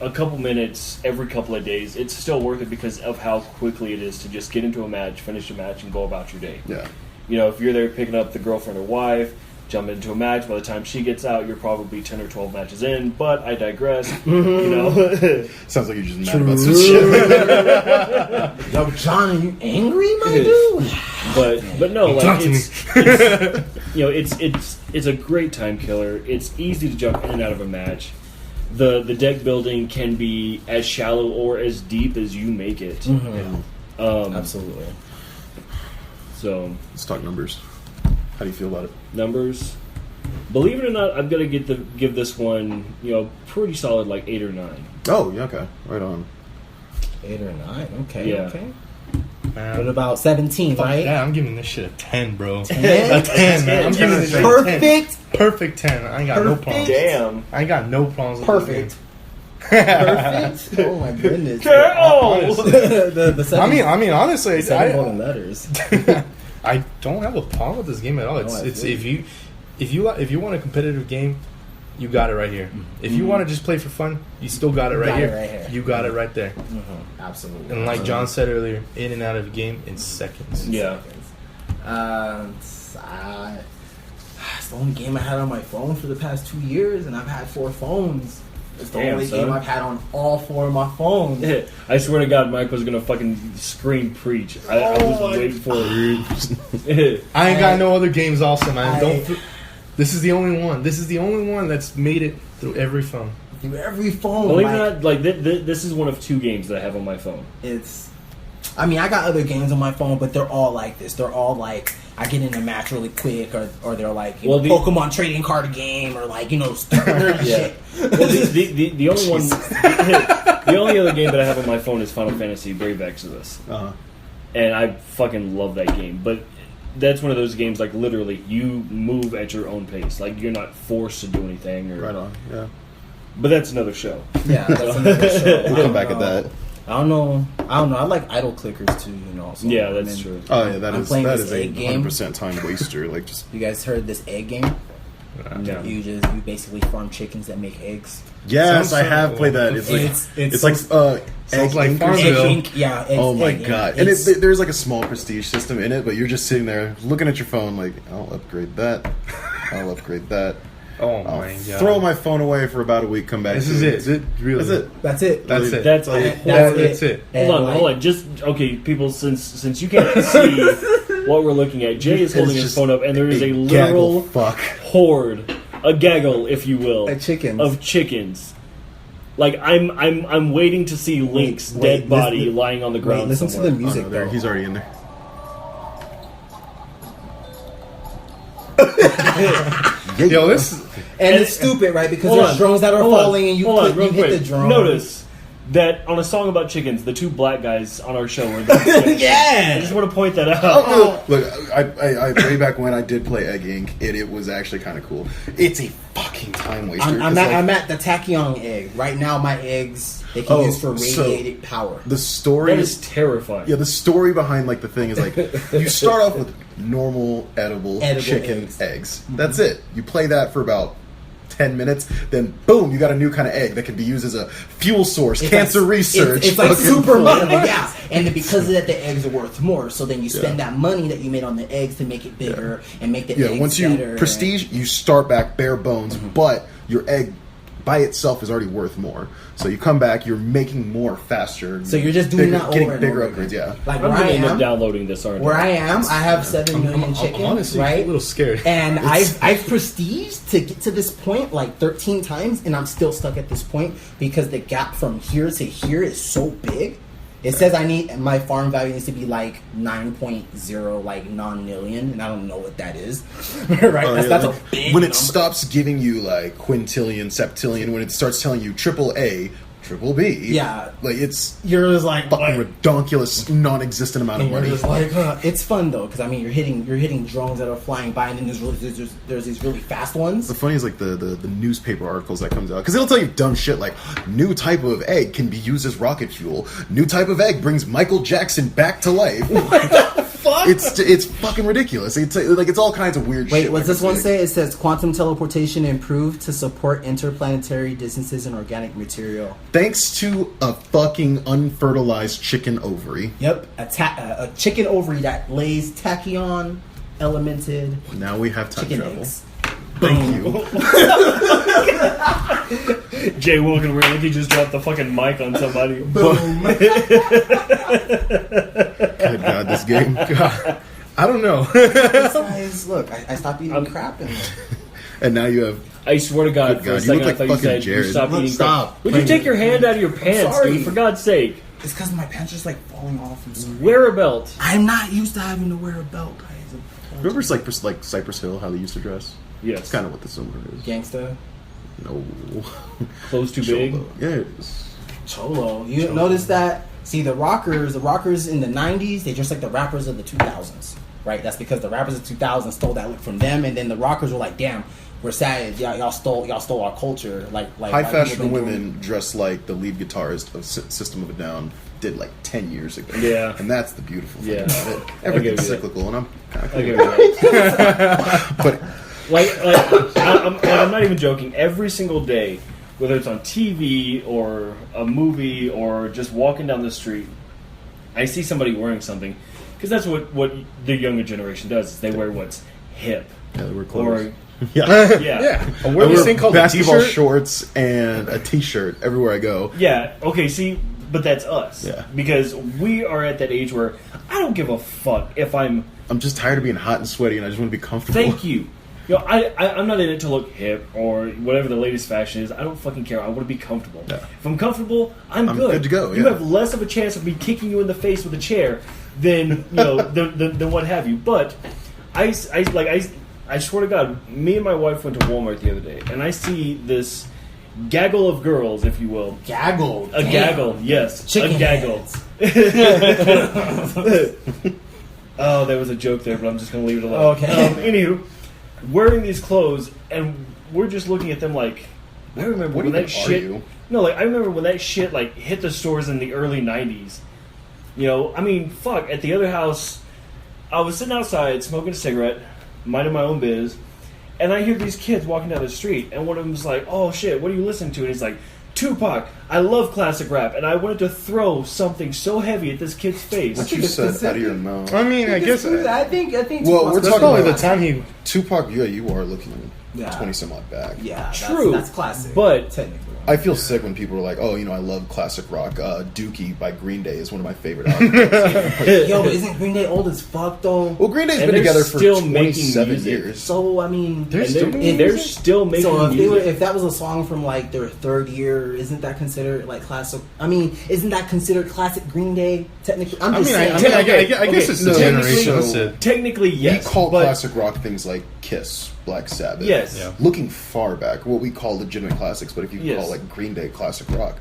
A: a couple minutes every couple of days, it's still worth it because of how quickly it is to just get into a match, finish a match, and go about your day.
C: Yeah.
A: If you're there picking up the girlfriend or wife, jump into a match. By the time she gets out, you're probably 10 or 12 matches in. But I digress.
C: Sounds like you're just mad about some shit.
D: Yo, John, are you angry, my dude?
A: But no,
B: Talk to
A: it's a great time killer. It's easy to jump in and out of a match. The deck building can be as shallow or as deep as you make it.
D: Absolutely.
A: So
C: Let's talk numbers. How do you feel about it?
A: numbers. Believe it or not, I'm gonna give this one pretty solid 8 or 9.
C: Oh, yeah, okay. Right on.
D: 8 or 9. Okay.
A: Yeah.
D: Okay.
B: Man,
D: What about 17?
B: fuck
D: Right?
B: that, I'm giving this shit a 10, bro.
D: 10?
B: A 10, man. I'm giving this shit a 10.
D: Perfect.
B: Perfect 10. I ain't got no problems.
A: Damn.
B: I ain't got no problems with
D: Perfect.
B: this
D: Perfect. Oh my goodness.
A: Oh!
D: the seven,
B: game. I mean, honestly,
D: seven golden letters.
B: I don't have a problem with this game at all.
D: No, I
B: It's
D: feel
B: if you want a competitive game, you got it right here. If you want to just play for fun, you still got it right here. You got it right there.
D: Absolutely.
B: And like John said earlier, in and out of the game in seconds.
A: Yeah.
D: It's the only game I had on my phone for the past 2 years, and I've had 4 phones. It's the
A: Damn,
D: only
A: son.
D: game I've had on all 4 of my phones.
A: I swear to God, Mike was gonna fucking scream preach. I was waiting for it.
B: I ain't got no other games. Also, man,
D: I-
B: don't. This is the only one. This is the only one that's made it through every phone.
D: Through every phone,
A: Believe it or
D: like,
A: not, like this is one of 2 games that I have on my phone.
D: it's. I mean, I got other games on my phone, but they're all like this. They're all like I get in a match really quick, or they're like
A: Well,
D: Pokemon trading card game, or like stupid shit.
A: Well, the only one, the only other game that I have on my phone is Final Fantasy Brave Exodus, and I fucking love that game. But that's one of those games like literally you move at your own pace, like you're not forced to do anything. Or,
C: Right on. Yeah.
A: But that's another show.
D: Yeah, that's another show.
C: We'll come back at that.
D: I don't know. I like idle clickers too. So,
A: Yeah, that's true.
C: Oh yeah, that
D: I'm
C: is
D: playing
C: that
D: this
C: is a
D: egg game.
C: 100% time waster. Like just
D: You guys heard this egg game?
A: No.
D: You basically farm chickens that make eggs.
C: yes,
B: Sounds
C: I have
B: so-
C: played that. It's like
D: It's
C: like
B: sounds
C: Egg
B: like
C: Inc. or
B: Farmville.
C: something.
D: Egg Inc. Yeah. It's
C: Oh my
D: Egg Inc.
C: god! And
D: It's-
C: there's like a small prestige system in it, but you're just sitting there looking at your phone, like I'll upgrade that, I'll upgrade that.
B: Oh
C: I'll
B: my god!
C: throw my phone away for about a week. Come back.
B: This
C: to
B: is
C: it.
B: it. Is it really?
C: That's it.
D: That's it.
B: That's it.
A: That's
B: That's it.
D: And
A: Hold on,
D: like-
A: hold on. Just okay, people. Since you can't see what we're looking at, Jay is
C: It's
A: holding his
C: just
A: phone up, and there is a
C: gaggle
A: literal
C: fuck.
A: horde, a gaggle, if you will,
D: Of chickens.
A: of chickens. Like I'm waiting to see Link's
D: wait,
A: dead body
D: listen-
A: lying on the ground.
D: listen to
A: somewhere.
D: the
C: Oh,
D: music
C: no, there,
D: though.
C: he's already in there.
B: Yo, this.
D: And it's stupid, right? Because
A: Hold
D: there's
A: on,
D: drones that are
A: hold on,
D: falling, and you
A: hold on,
D: hit
A: real
D: the
A: quick.
D: drone.
A: Notice that on a song about chickens, the 2 black guys on our show are the
D: Yeah.
A: I just want to point that out.
C: Oh, no. Look, I way back when I did play Egg Inc. It was actually kind of cool. It's a fucking time waster.
D: I'm
C: 'cause,
D: at,
C: like,
D: I'm at the tachyon egg right now. My eggs they can
C: Oh,
D: use for
C: so-
D: radiated power.
C: the story
A: That is terrifying.
C: Yeah, the story behind like the thing is like you start off with normal edible chicken
D: eggs.
C: eggs. That's it. You play that for about 10 minutes, then boom, you got a new kind of egg that can be used as a fuel source,
D: It's
C: cancer
D: like,
C: research.
D: It's like
C: fucking-
D: super money, yeah. And then because of that, the eggs are worth more. So then you spend that money that you made on the eggs to make it bigger and make the
C: Yeah,
D: eggs
C: once you
D: better.
C: prestige, you start back bare bones,
D: Mm-hmm.
C: but your egg by itself is already worth more. So you come back, you're making more faster.
D: So you're just doing that
C: getting
D: over and
C: bigger
D: over
C: upgrades.
D: again.
C: Yeah.
D: Like
A: I'm
D: where
A: gonna
D: I
A: end up
D: am,
A: downloading this, aren't
D: where
A: I?
D: I am, I have 7 million
B: I'm
D: chickens,
B: honestly a
D: right?
B: little scared.
D: And I've prestiged to get to this point like 13 times, and I'm still stuck at this point because the gap from here to here is so big. It says I need my farm value needs to be like 9.0 like non-million, and I don't know what that is. Right?
C: Oh,
D: that's
C: yeah,
D: a big
C: when it
D: number.
C: stops giving you like quintillion, septillion, when it starts telling you triple A, triple B,
D: Yeah.
C: like it's
D: You're just like
C: fucking
D: what?
C: redonkulous, non-existent amount of
D: And you're
C: money.
D: just like, it's fun though, because I mean, you're hitting drones that are flying by, and then there's these really fast ones.
C: The funny is like the newspaper articles that comes out because it'll tell you dumb shit like new type of egg can be used as rocket fuel. New type of egg brings Michael Jackson back to life.
D: Fuck.
C: It's fucking ridiculous. It's like it's all kinds of weird.
D: Wait,
C: shit
D: what's
C: like
D: this one
C: Like,
D: say? It says quantum teleportation improved to support interplanetary distances in organic material.
C: Thanks to a fucking unfertilized chicken ovary.
D: Yep, a chicken ovary that lays tachyon elemented
C: Now we have time
D: chicken
C: travel.
D: eggs.
C: Thank you.
A: Jay walking around like he just dropped the fucking mic on somebody.
D: Boom.
C: Good God, this game.
B: God, I don't know.
D: Guys, look, I stopped eating crap and
C: And now you have.
A: I swear to God,
C: Good
A: for a
C: God, you
A: second
C: look
A: I
C: like
A: thought you
C: fucking
A: said you
C: Jared.
A: stopped
C: Look,
A: eating
C: stop.
A: crap. Would you take your hand out of your pants,
D: sorry.
A: dude? For God's sake.
D: it's because my pants are just like falling off. I'm sorry.
A: Wear a belt.
D: I'm not used to having to wear a belt, guys.
C: Remember like Cypress Hill, how they used to dress?
A: Yes.
C: It's kind of what the similar is.
D: Gangsta.
C: No.
A: Clothes too big.
C: Cholo. Yeah, it is.
D: Cholo. You notice that? See, the rockers in the 90s, they just like the rappers of the 2000s, right? That's because the rappers of the 2000s stole that look from them, and then the rockers were like, damn, we're sad. Y'all stole our culture. Like
C: High
D: white
C: fashion
D: people been
C: women dress like the lead guitarist of System of a Down did like 10 years ago.
A: Yeah.
C: And that's the beautiful thing
A: Yeah.
C: about it.
A: give
C: Everything's
A: you that.
C: cyclical, and I'm kind of
A: I
C: cool.
A: give you that.
C: But
A: I'm not even joking. Every single day, whether it's on TV or a movie or just walking down the street, I see somebody wearing something because that's what the younger generation does. Is they wear what's hip
C: yeah, they wear
A: or
C: clothes. Yeah.
A: Yeah.
B: I
C: I
B: wear this
C: wear
B: thing called a
C: basketball
B: t-shirt.
C: shorts and a t-shirt everywhere I go.
A: Yeah. Okay. See, but that's us.
C: Yeah.
A: Because we are at that age where I don't give a fuck if I'm.
C: I'm just tired of being hot and sweaty, and I just want to be comfortable.
A: Thank you. You know, I'm not in it to look hip or whatever the latest fashion is. I don't fucking care. I want to be comfortable.
C: Yeah.
A: If I'm comfortable, I'm
C: good to go,
A: You
C: yeah.
A: have less of a chance of me kicking you in the face with a chair than than what have you. But I swear to God, me and my wife went to Walmart the other day, and I see this gaggle of girls, if you will.
D: Gaggle.
A: A
D: Damn.
A: gaggle, yes.
D: Chicken
A: a gaggle.
D: heads.
A: Oh, there was a joke there, but I'm just going to leave it alone.
D: Okay.
A: Anywho, wearing these clothes, and we're just looking at them like, I remember
C: What
A: when
C: even
A: that
C: are
A: shit.
C: you?
A: No, like I remember when that shit like hit the stores in the early '90s. You know, I mean, fuck. At the other house, I was sitting outside smoking a cigarette, minding my own biz, and I hear these kids walking down the street, and one of them's like, "Oh shit, what are you listening to?" And he's like, "Tupac. I love classic rap." And I wanted to throw something so heavy at this kid's face.
C: What you said out of your mouth.
B: I mean, I guess
D: I think.
C: Well, we're
B: that's
C: talking
B: probably
C: about
B: the time he.
C: Tupac. Yeah, you are looking
D: Yeah.
C: 20 some odd back.
D: Yeah,
A: True,
D: That's classic.
A: but-
D: technically.
C: I feel sick when people are like, "Oh, you know, I love classic rock. Dookie by Green Day is one of my favorite albums."
D: Yo, but isn't Green Day old as fuck though?
C: Well, Green Day's
A: And
C: been
A: they're
C: together for
A: still making
C: 27
A: music.
C: years.
D: So I mean,
B: They're
A: And
B: still
A: they're,
B: making
A: they're
B: music?
A: still making
D: so if,
A: music.
D: if that was a song from like their third year, isn't that considered like classic? I mean, isn't that considered classic Green Day? Technically, I'm
B: I
D: just
B: mean,
D: saying.
B: I guess
A: Okay,
B: it's the
C: no,
B: generation.
C: so-
B: That's it.
A: Technically, yes.
C: We call
A: but
C: classic rock things like Kiss, Black Sabbath.
A: Yes.
B: Yeah.
C: Looking far back, what we call legitimate classics, but if you
A: Yes.
C: call like Green Day classic rock,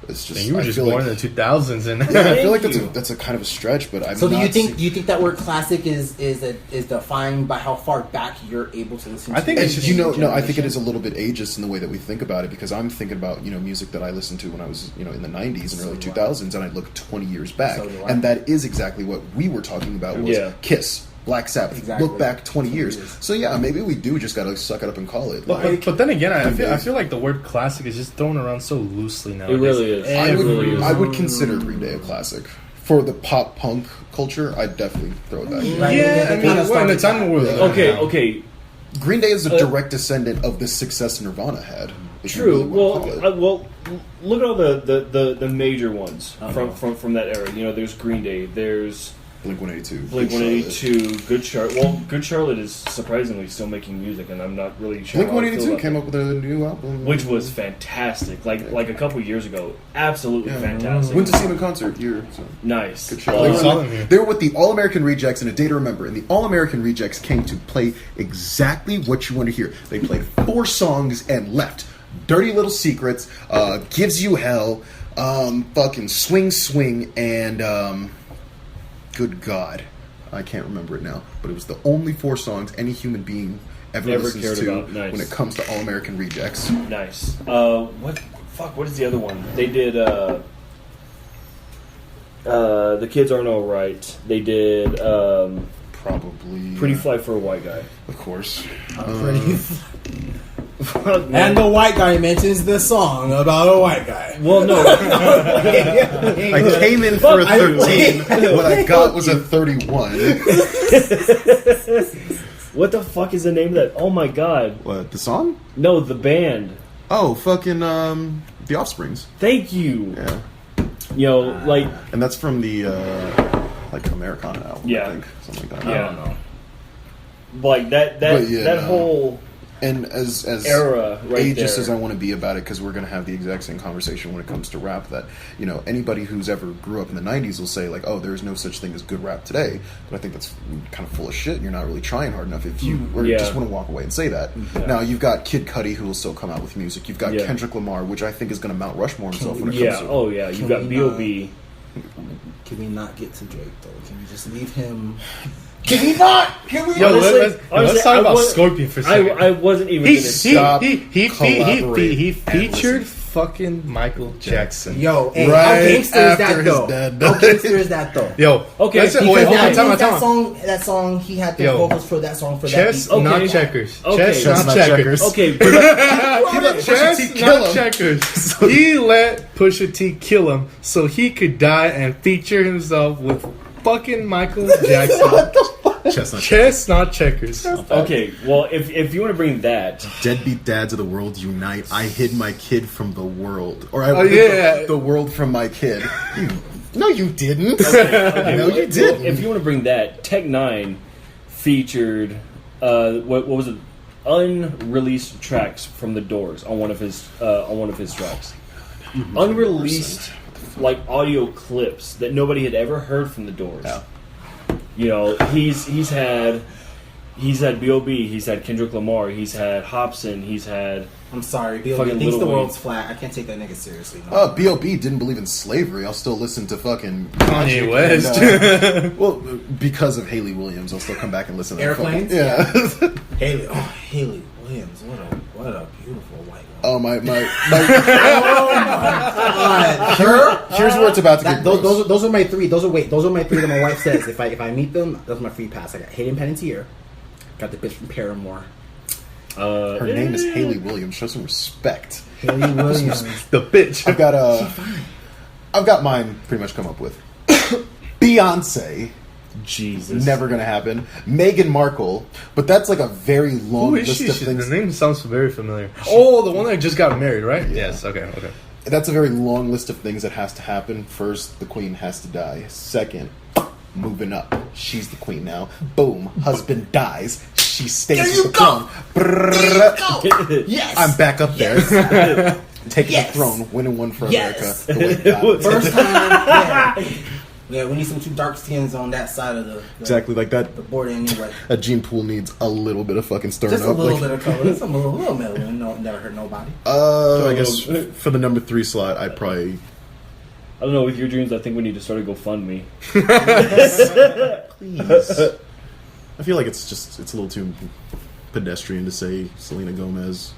C: it's just.
B: And you were
C: I
B: just
C: feel
B: born
C: like,
B: in the 2000s, and
C: Yeah, I feel like
A: Thank you.
C: that's a kind of a stretch, but I'm
D: So do you
C: not
D: think that word classic is defined by how far back you're able to listen to?
B: I think
D: it?
B: it's just-
C: you know, no, I think it is a little bit ageist in the way that we think about it because I'm thinking about music that I listened to when I was in the 90s and
D: So
C: early
D: do I.
C: 2000s, and I look 20 years back,
D: So do I.
C: and that is exactly what we were talking about was
A: Yeah.
C: Kiss, Black Sabbath.
D: Exactly.
C: Look back 20 years.
D: 20 years.
C: So yeah, maybe we do just gotta suck it up and call it.
B: But then again, I
C: Green
B: feel,
C: Day.
B: I feel like the word classic is just thrown around so loosely now.
A: It really is.
C: I
A: It
C: would,
A: really is.
C: I would consider Green Day a classic. For the pop punk culture, I'd definitely throw it back.
D: Right.
B: Yeah, I
D: They
B: mean,
D: kinda
B: well, in the
D: started
B: time we were
C: that.
B: living
A: Okay,
B: now.
A: okay,
C: Green Day is a direct descendant of the success Nirvana had. if you
A: true.
C: really wanna call it.
A: Well, look at all the major ones from that era. There's Green Day. There's
C: Blink-182.
A: Blink
C: Good Charlotte.
A: 182. Good Charlotte. Well, Good Charlotte is surprisingly still making music, and I'm not really sure. how I feel
C: Blink-182
A: about
C: came
A: that.
C: up with a new album.
A: Which was fantastic. Like a couple years ago, absolutely
C: Yeah.
A: fantastic.
C: Went to see him in concert here. So.
A: Nice.
C: Good Charlotte.
B: I saw them here.
C: They were with the All-American Rejects and A Day to Remember, and the All-American Rejects came to play exactly what you want to hear. They played 4 songs and left. Dirty Little Secrets, Gives You Hell, fucking Swing Swing, and good God, I can't remember it now, but it was the only 4 songs any human being ever
A: Never
C: listens
A: cared
C: to
A: about. Nice.
C: when it comes to All-American Rejects.
A: Nice. What is the other one? They did The Kids Aren't Alright. They did
C: Probably.
A: Pretty Fly for a White Guy.
C: Of course.
D: And the white guy mentions the song about a white guy.
A: Well, no.
C: I came in for a 13. What I got was a 31.
A: What the fuck is the name of that? Oh my god.
C: What, the song?
A: No, the band.
C: Oh, fucking, The Offsprings.
A: Thank you.
C: Yeah.
A: Like,
C: And that's from the, Americana album,
A: Yeah.
C: I think. Something like that.
A: yeah.
D: I don't know.
A: Like that
C: But yeah,
A: that
C: no.
A: whole
C: And as
A: era right
C: ageist
A: there.
C: as I want to be about it, because we're going to have the exact same conversation when it comes to rap, that, anybody who's ever grew up in the 90s will say, like, oh, there is no such thing as good rap today. But I think that's kind of full of shit, and you're not really trying hard enough if you
A: Yeah.
C: just want to walk away and say that.
A: Yeah.
C: Now, you've got Kid Cudi, who will still come out with music. You've got
A: Yeah.
C: Kendrick Lamar, which I think is going to Mount Rushmore himself when it
A: Yeah,
C: comes to...
A: oh yeah. You've got
D: Can we
A: B.O.B.
D: Can we not get to Drake though? Can we just leave him?
C: Can we not? Can we
B: Yo,
A: Honestly-
B: let's
A: honestly,
B: talk
A: I
B: about
A: was-
B: Scorpion for a second.
A: I wasn't even
B: He
A: gonna
C: Stop,
B: he
C: collaborate,
B: he
C: and
B: featured
C: listen.
B: fucking Michael Jackson.
D: Yo, hey,
C: Right
D: how gangster is
C: after
D: that
C: his
D: though?
C: dad
D: How
C: died.
D: gangster is that though?
B: Yo,
A: Okay,
B: let's-
A: because
B: wait, hold
D: that
B: on, time
D: means
B: out, time out.
D: that song, he had the
B: Yo.
D: vocals for that song for
B: Chess,
D: that beat.
B: not
A: Okay.
B: checkers.
A: Okay.
B: Chess,
C: Chess,
B: not
C: not
B: checkers.
C: checkers.
A: Okay, but
C: He let Pusha
B: Chess,
C: T kill
B: not
C: him.
B: checkers. He let Pusha T kill him so he could die and feature himself with fucking Michael Jackson.
C: What the fuck? Chestnut.
B: Chestnut checkers.
A: Okay, well, if you want to bring that,
C: Deadbeat dads of the world unite. I hid my kid from the world, or I
B: Oh,
C: hid
B: yeah.
C: the world from my kid. No, you didn't.
A: okay,
C: No,
A: well,
C: you didn't.
A: if you want to bring that, Tech 9 featured what was it? Unreleased tracks from the Doors on one of his tracks. Unreleased like audio clips that nobody had ever heard from the Doors.
C: Yeah.
A: You know, he's had B.O.B., he's had Kendrick Lamar, he's had Hobson, he's had
D: I'm sorry, B.O.B.
A: Fucking
D: thinks
A: Lil
D: the
A: Wayne.
D: world's flat. I can't take that nigga seriously. No.
C: B.O.B. didn't believe in slavery. I'll still listen to fucking
B: Kanye West.
C: And, well, because of Haley Williams, I'll still come back and listen to that fucking-
D: Airplanes?
C: Yeah.
D: Haley Williams, what a beautiful white woman.
C: Oh my.
D: Her?
C: Here's where it's about to get gross.
D: Those are my three. Those are my three that my wife says. If I meet them, that's my free pass. I got Hayden Panettiere, got the bitch from Paramore.
C: Her name is Haley Williams. Show some respect.
D: Haley Williams.
B: The bitch.
C: I've got mine pretty much come up with. Beyonce,
A: Jesus.
C: never gonna happen. Meghan Markle, but that's like a very long
B: Who is
C: list
B: she?
C: of things.
B: The name sounds very familiar. Oh, the one that just got married, right? Yes. Okay.
C: That's a very long list of things that has to happen. First, the queen has to die. Second, moving up. She's the queen now. Boom. Husband dies. She stays
D: There you
C: with the
D: go.
C: throne.
D: Yes.
C: I'm back up there. Taking
D: Yes.
C: the throne. Winning one for
D: Yes.
C: America. The way God-
D: First time. Yeah, we need some two dark skins on that side of the
C: exactly like that.
D: the board anyway.
C: A gene pool needs a little bit of fucking stirring
D: Just a
C: up.
D: little
C: like,
D: bit of color. Just a little mellow. No, never hurt nobody.
C: I guess for the number 3 slot, I'd probably.
A: I don't know, with your dreams, I think we need to start a GoFundMe.
C: Please. I feel like it's a little too pedestrian to say Selena Gomez.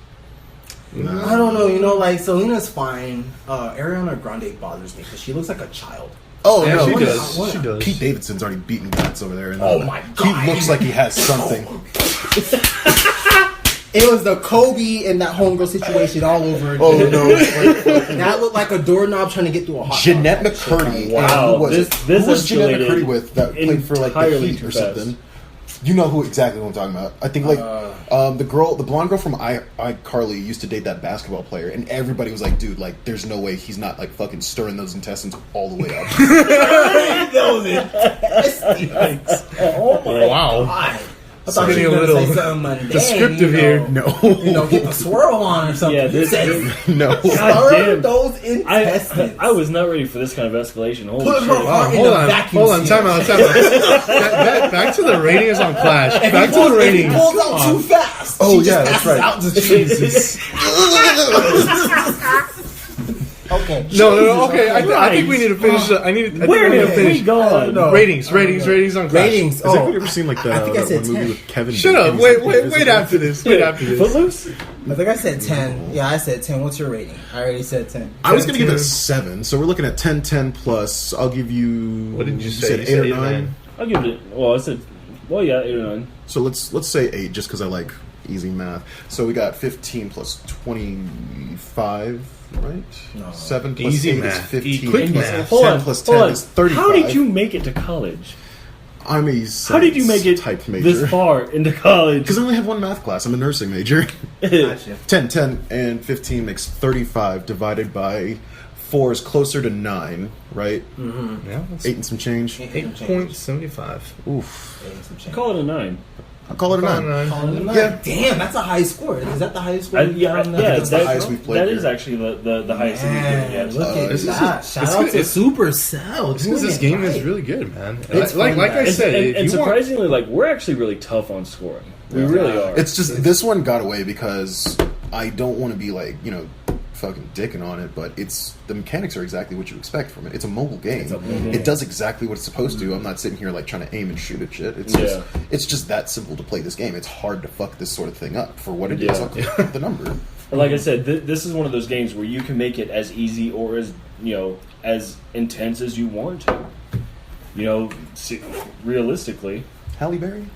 C: Nah.
D: I don't know. You know, like Selena's fine. Ariana Grande bothers me because she looks like a child.
C: Oh
B: Yeah,
C: no,
B: she
C: what
B: does.
C: is-
B: She does.
C: Pete Davidson's already beating cats over there. And
D: Oh my God.
C: He looks like he has something.
D: It was the Kobe and that homegirl situation all over again.
C: Oh no,
D: That looked like a doorknob trying to get through a hot
C: Jeanette
D: dog.
C: McCurdy.
A: Wow,
C: Who was
A: this-
C: it?
A: this
C: Who was Jeanette
A: escalated
C: McCurdy with that played for like the
A: entirely
C: Heat
A: too
C: or
A: fast.
C: something? You know who exactly what I'm talking about. I think like the blonde girl from iCarly used to date that basketball player, and everybody was like, "Dude, like, there's no way he's not like fucking stirring those intestines all the way up."
D: Oh my
B: Wow.
D: God. I
B: So
D: thought you
B: getting
D: were
B: a
D: going to
B: little
D: say something mundane,
B: descriptive
D: you know,
B: here.
C: No,
D: You know, get the swirl on or something.
A: Yeah,
D: You
A: this-
D: said,
C: no.
A: God
D: stir
A: damn.
D: those intestines.
A: I was not ready for this kind of escalation. Holy
D: Put
A: shit.
D: her
B: Wow,
D: heart in
B: hold
D: the
B: on,
D: vacuum
B: hold on,
D: seal.
B: time out. Back to the ratings on Clash.
D: If
B: Back
D: he
B: to the
D: pulls- if he
B: ratings.
D: pulls
B: Come
D: out
B: on.
D: too fast.
C: Oh,
D: she just
C: yeah, that's
D: passes
C: right.
D: out to Jesus. Okay.
B: No. Okay, I
A: Christ.
B: think we need to finish. I think
A: Where
B: we need to
A: have we
B: finish.
A: gone?
D: No.
B: Ratings on Clash.
D: Ratings.
C: Has anybody
D: Oh,
C: ever seen like
D: I
C: that,
D: think I
C: that
D: said
C: one movie
D: 10.
C: with Kevin?
B: Shut up!
C: and he's,
B: Wait
C: like, invisible?
B: after this. Wait after this.
A: Footloose?
D: I think I said 10. Yeah, I said 10. What's your rating? I already said 10.
C: I was gonna give it a
B: 10.
C: 7, so we're looking at 10, 10 plus. I'll give you.
B: What did you say?
C: Said
B: You
C: 8
B: said
C: or
B: 8 or
C: 9.
B: 9?
A: I'll give it. Well, I said. Well, yeah, 8 or 9.
C: So let's say 8, just because I like easy math. So we got 15 plus 25, right?
D: No.
C: 7 plus
B: Easy
C: 8
B: math.
C: is 15.
B: Quick
C: plus
B: math.
C: 10 plus 10 is 35.
A: How did you make it to college?
C: I'm a
A: How did you make it
C: type major?
A: this far into college?
C: Because I only have one math class. I'm a nursing major.
D: Gotcha.
C: 10, and 15 makes 35 divided by 4 is closer to 9, right?
B: Yeah,
C: 8 and some change.
B: 8.75.
C: Oof.
A: Call it a 9.
C: I'll call it a 9. Yeah.
D: Damn, that's a high score. Is that the highest score?
A: Yeah,
C: That's the highest we've played
A: that
C: here.
A: is actually the highest that we've
D: Man,
A: given yet.
D: look at
B: this is-
D: that. Shout
B: it's
D: out
B: good.
D: to
B: It's-
D: Supercell.
B: This
D: doing
B: game
D: it
B: is
D: right.
B: really good, man.
D: It's
B: like
D: fun,
B: I
D: guys.
B: said,
A: And
B: if you want,
A: surprisingly, like, we're actually really tough on scoring. We really are.
C: It's just this one got away because I don't want to be like, fucking dicking on it, but the mechanics are exactly what you expect from it. It's a mobile game. It does exactly what it's supposed to. I'm not sitting here like trying to aim and shoot at shit. It's just that simple to play this game. It's hard to fuck this sort of thing up for what it is.
A: Yeah.
C: I'll click the number.
A: And like I said, this is one of those games where you can make it as easy or as as intense as you want to. Realistically.
C: Halle Berry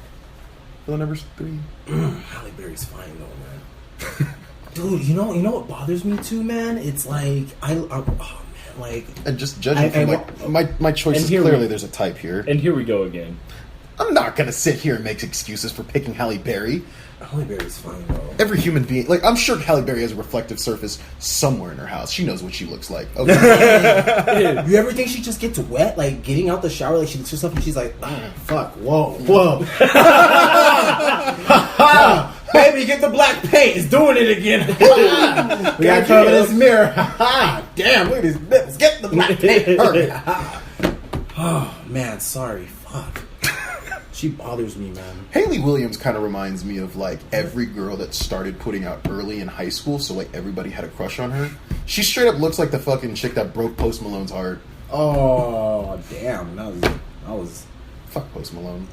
C: for the number 3.
D: Halle Berry's fine though, man. Dude, you know what bothers me too, man? It's like
C: And just judging from
D: I-
C: my choice
A: And
C: is
A: here
C: clearly
A: we-
C: there's a type here.
A: And here we go again.
C: I'm not gonna sit here and make excuses for picking Halle Berry.
D: Halle Berry's fine though.
C: Every human being, like, I'm sure Halle Berry has a reflective surface somewhere in her house. She knows what she looks like. Okay.
D: You ever think she just gets wet, like getting out the shower, like she looks herself and she's like, oh, fuck, whoa. Baby, get the black paint. It's doing it again. We gotta cover this mirror. Damn, look at his lips. Get the black paint. Hurry. Oh, man, sorry. Fuck. She bothers me, man.
C: Haley Williams kind of reminds me of, like, every girl that started putting out early in high school, so, like, everybody had a crush on her. She straight up looks like the fucking chick that broke Post Malone's heart.
D: Oh, damn. That was
C: Fuck Post Malone.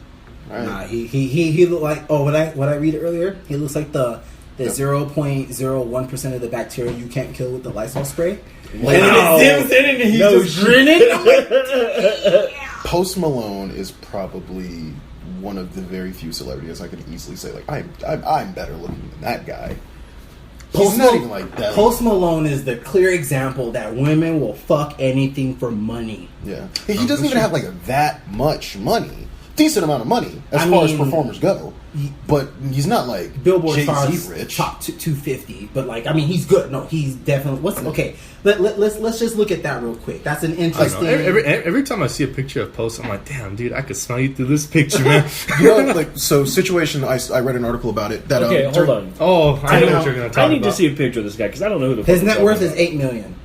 C: Right.
D: Nah, he looked like, oh, what I read earlier, he looks like the 0.01% of the bacteria you can't kill with the Lysol spray.
A: Wow.
D: And it zips in and he's
A: No
D: just
A: shit.
D: grinning. I'm like,
C: Post Malone is probably one of the very few celebrities I could easily say, like, I'm better looking than that guy. He's not even like that.
D: Post Malone is the clear example that women will fuck anything for money.
C: Yeah. He doesn't even have, like, that much money. Decent amount of money as far as performers go. But he's not, like,
D: Billboard
C: Jay-Z
D: stars
C: rich.
D: top 250, but like, I mean, he's good. No, he's definitely. Okay? Let's just look at that real quick. That's an
B: I don't
D: interesting.
B: know. Every time I see a picture of Post, I'm like, damn, dude, I could smell you through this picture, man.
C: You know, like, so situation, I read an article about it. That,
A: Okay, hold on.
B: Oh, I know what you're going to talk
A: I
B: about.
A: need to see a picture of this guy because I don't know who the
D: His
A: fuck
D: net
A: you're
D: worth
A: talking
D: is
A: about.
D: $8 million.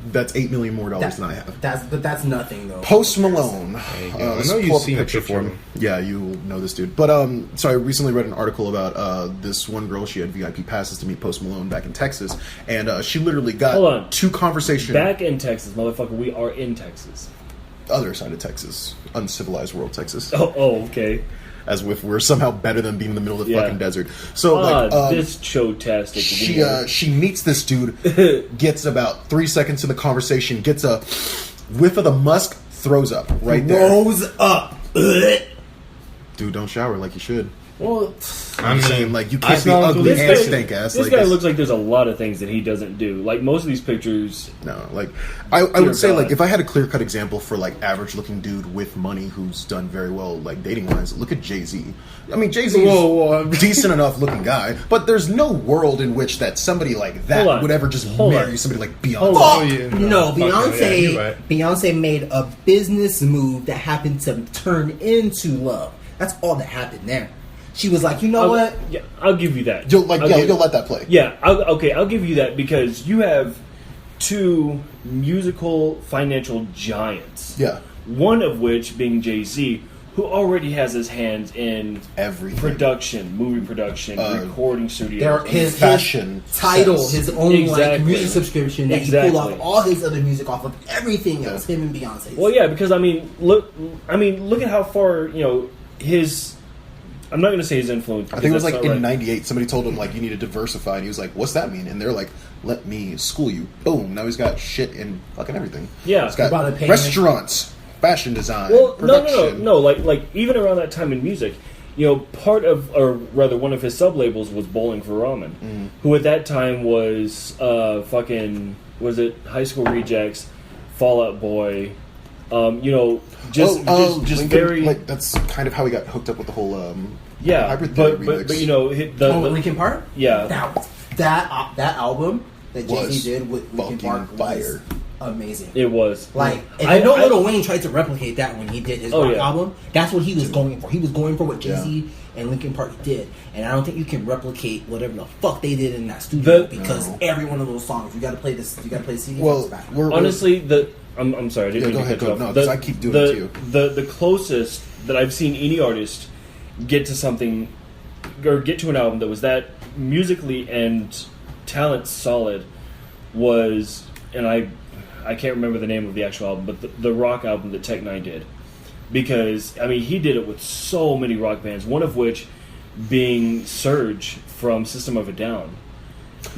C: That's $8 million more dollars than I have.
D: That's nothing though.
C: Post Malone.
B: There you go. I
C: Let's
B: know you've
C: pull up
B: seen a
C: for
B: picture of
C: him.
B: him.
C: Yeah, you'll know this dude. But so I recently read an article about this one girl. She had VIP passes to meet Post Malone back in Texas, and she literally got
A: Hold on.
C: two conversations.
A: Back in Texas, motherfucker. We are in Texas.
C: Other side of Texas, uncivilized world, Texas.
A: Oh, okay.
C: As if we're somehow better than being in the middle of the
A: Yeah.
C: fucking desert. So like,
A: this chotastic.
C: she meets this dude, gets about 3 seconds in the conversation, gets a whiff of the musk, throws up right there.
D: Rose up.
C: Dude, don't shower like you should.
A: Well,
C: I'm saying, like, you
B: I
C: can't be
B: smell
C: ugly
A: this
C: and
A: guy,
C: stink ass.
A: this
C: like,
A: guy
C: it's-
A: looks like there's a lot of things that he doesn't do. Like most of these pictures.
C: No, like I would say,
A: God.
C: like, if I had a clear cut example for like average looking dude with money who's done very well, like dating wise, look at Jay-Z. I mean, Jay-Z is
B: Whoa.
C: a decent enough looking guy, but there's no world in which that somebody like that
A: Hold on.
C: would ever just
A: Hold
C: marry
A: on.
C: somebody like Beyonce.
A: Hold
D: Fuck
A: on.
B: yeah,
D: no,
B: fuck no,
D: Beyonce.
B: yeah, you're right.
D: Beyonce made a business move that happened to turn into love. That's all that happened there. She was like, you know what?
A: Yeah, I'll give you that.
C: You'll like,
A: I'll
C: yeah,
A: give-
C: you'll let that play.
A: Yeah, I'll give you that because you have two musical financial giants.
C: Yeah,
A: One of which being Jay-Z, who already has his hands in
C: everything.
A: production, movie production, recording studios.
D: There, his
C: Fashion
D: title,
C: sense.
D: his own like
A: Exactly.
D: music subscription that he
A: Exactly.
D: pulled off all his other music off of everything else. Him and Beyonce.
A: Well, yeah, because look at how far his. I'm not going to say his influence.
C: I think it was
A: because
C: like
A: that's
C: in
A: not right.
C: '98. Somebody told him like you need to diversify, and he was like, "What's that mean?" And they're like, "Let me school you." Boom! Now he's got shit in fucking everything.
A: Yeah.
C: he's got
D: About to pay
C: restaurants, fashion design,
A: Well,
C: production.
A: no. Like even around that time in music, part of, or rather, one of his sub labels was Bowling for Ramen, who at that time was was it High School Rejects, Fall Out Boy, just
C: Lincoln,
A: very
C: like that's kind of how he got hooked up with the whole
A: yeah.
C: Hybrid
A: But
C: Theory remix.
A: the
D: Linkin Park.
A: yeah.
D: That album that Jay
C: Was
D: Z did with Linkin
C: fucking
D: Park was
C: fire.
D: amazing.
A: It was
D: Like, and
A: I
D: I know
A: I-
D: Lil Wayne tried to replicate that when he did his
A: Oh,
D: rock
A: yeah.
D: album. That's what he was going for. He was going for what Jay Z and Linkin Park did, and I don't think you can replicate whatever the fuck they did in that studio because every one of those songs you got to play this. You got to play the CD.
C: Well,
D: back.
A: honestly I'm sorry. I didn't
C: Yeah,
A: mean
C: go
A: to cut
C: ahead,
A: you
C: go.
A: off.
C: No, 'cause I keep doing it to you.
A: The closest that I've seen any artist get to something or get to an album that was that musically and talent solid was, and I can't remember the name of the actual album, but the rock album that Tech Nine did, because I mean he did it with so many rock bands, one of which being Surge from System of a Down.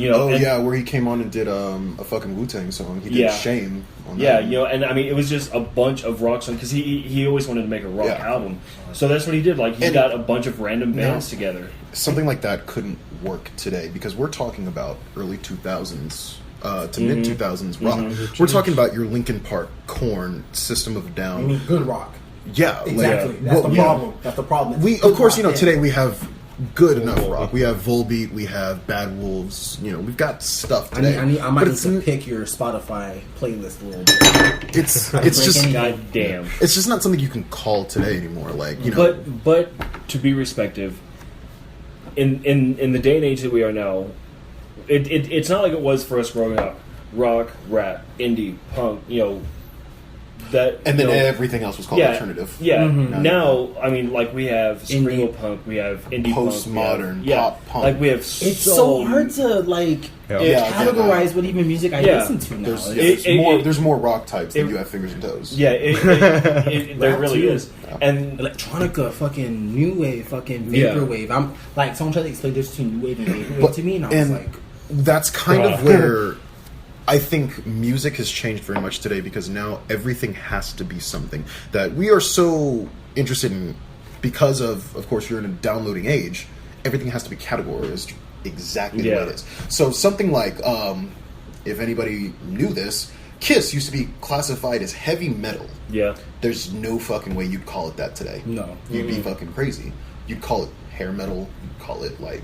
C: Oh
A: and-
C: yeah, where he came on and did a fucking Wu-Tang song. He did
A: Yeah.
C: Shame. On
A: Yeah,
C: that.
A: and I mean, it was just a bunch of rock songs because he always wanted to make a rock
C: Yeah.
A: album. So that's what he did. Like he
C: And-
A: got a bunch of random bands together.
C: Something like that couldn't work today because we're talking about early 2000s to
A: Mm-hmm.
C: mid 2000s rock. We're talking about your Linkin Park, Korn, System of a
D: I
C: Down.
D: mean, good rock.
C: Yeah,
D: Exactly.
C: like,
D: That's
C: well,
D: the
C: yeah.
D: problem. That's the problem.
C: We,
D: It's
C: of
D: good
C: course,
D: rock,
C: today we have good enough
B: Volbeat.
C: rock. We have Volbeat, we have Bad Wolves. We've got stuff
D: I
C: today.
D: might
C: but
D: need to pick your Spotify playlist a little bit.
C: it's
D: Break
C: just
D: any-
A: God damn.
C: it's just not something you can call today anymore. Like you know,
A: But to be respective, in the day and age that we are now, it's not like it was for us growing up. Rock, rap, indie, punk, that
C: and then
A: you know,
C: everything else was called alternative.
A: Yeah.
D: Mhm.
A: Now, I mean, like we have
D: Indie.
A: screamo punk, we have indie
C: Postmodern,
A: punk, we have,
C: pop punk.
A: Like we have
D: It's so hard to like
B: Yeah.
D: categorize what even music I
A: Yeah.
D: listen to now.
C: There's,
D: It's-
C: there's more rock types than
A: it-
C: you have fingers and toes.
A: Yeah, there
D: Rap
A: really
D: too.
A: is, and
D: electronica, fucking new wave, fucking
A: Yeah.
D: vaporwave. I'm like someone tried to explain this between new wave and vaporwave
C: But-
D: to me, and I was
C: and
D: like,
C: that's kind of where I think music has changed very much today because now everything has to be something that we are so interested in because of course, you're in a downloading age. Everything has to be categorized exactly the way it is. So something like, if anybody knew this, Kiss used to be classified as heavy metal.
A: yeah,
C: There's no fucking way you'd call it that today.
D: No.
C: You'd be fucking crazy. You'd call it hair metal. You'd call it like,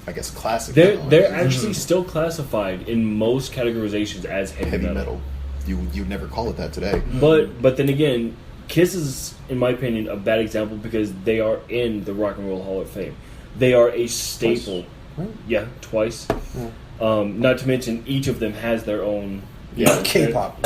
C: I guess, classic.
A: they're
C: metal.
A: actually still classified in most categorizations as
C: heavy metal. You'd never call it that today.
A: But then again, Kiss is, in my opinion, a bad example because they are in the Rock and Roll Hall of Fame. They are a staple.
C: Right?
A: Yeah, twice. Not to mention, each of them has their own.
C: Yeah.
D: K-pop.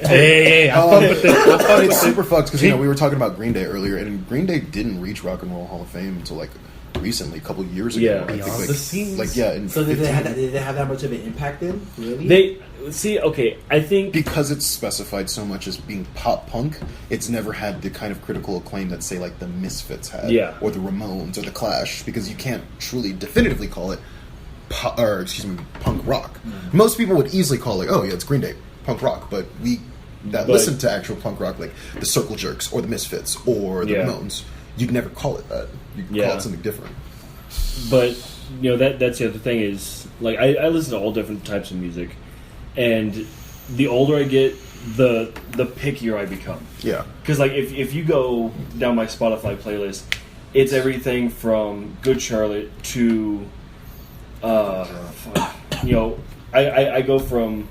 B: Hey, I fuck with this. I fuck
C: It's
B: with
C: super fucked because we were talking about Green Day earlier, and Green Day didn't reach Rock and Roll Hall of Fame until like recently, a couple years ago.
A: Yeah.
C: I think,
B: Beyond
C: like,
B: the scenes.
C: Like yeah, in
D: So did they
C: 15.
D: have that much of an impact then? Really?
A: They see. Okay, I think
C: Because it's specified so much as being pop punk, it's never had the kind of critical acclaim that, say, like the Misfits had,
A: Yeah.
C: or the Ramones, or the Clash, because you can't truly definitively call it, punk rock. Most people would easily call it, oh yeah, it's Green Day, punk rock, but we that
A: But-
C: listen to actual punk rock, like the Circle Jerks, or the Misfits, or the
A: Yeah.
C: Ramones, you'd never call it that. You'd call
A: Yeah.
C: it something different.
A: But that's the other thing is like I listen to all different types of music, and the older I get, the pickier I become.
C: Yeah.
A: Because like if you go down my Spotify playlist, it's everything from Good Charlotte to I go from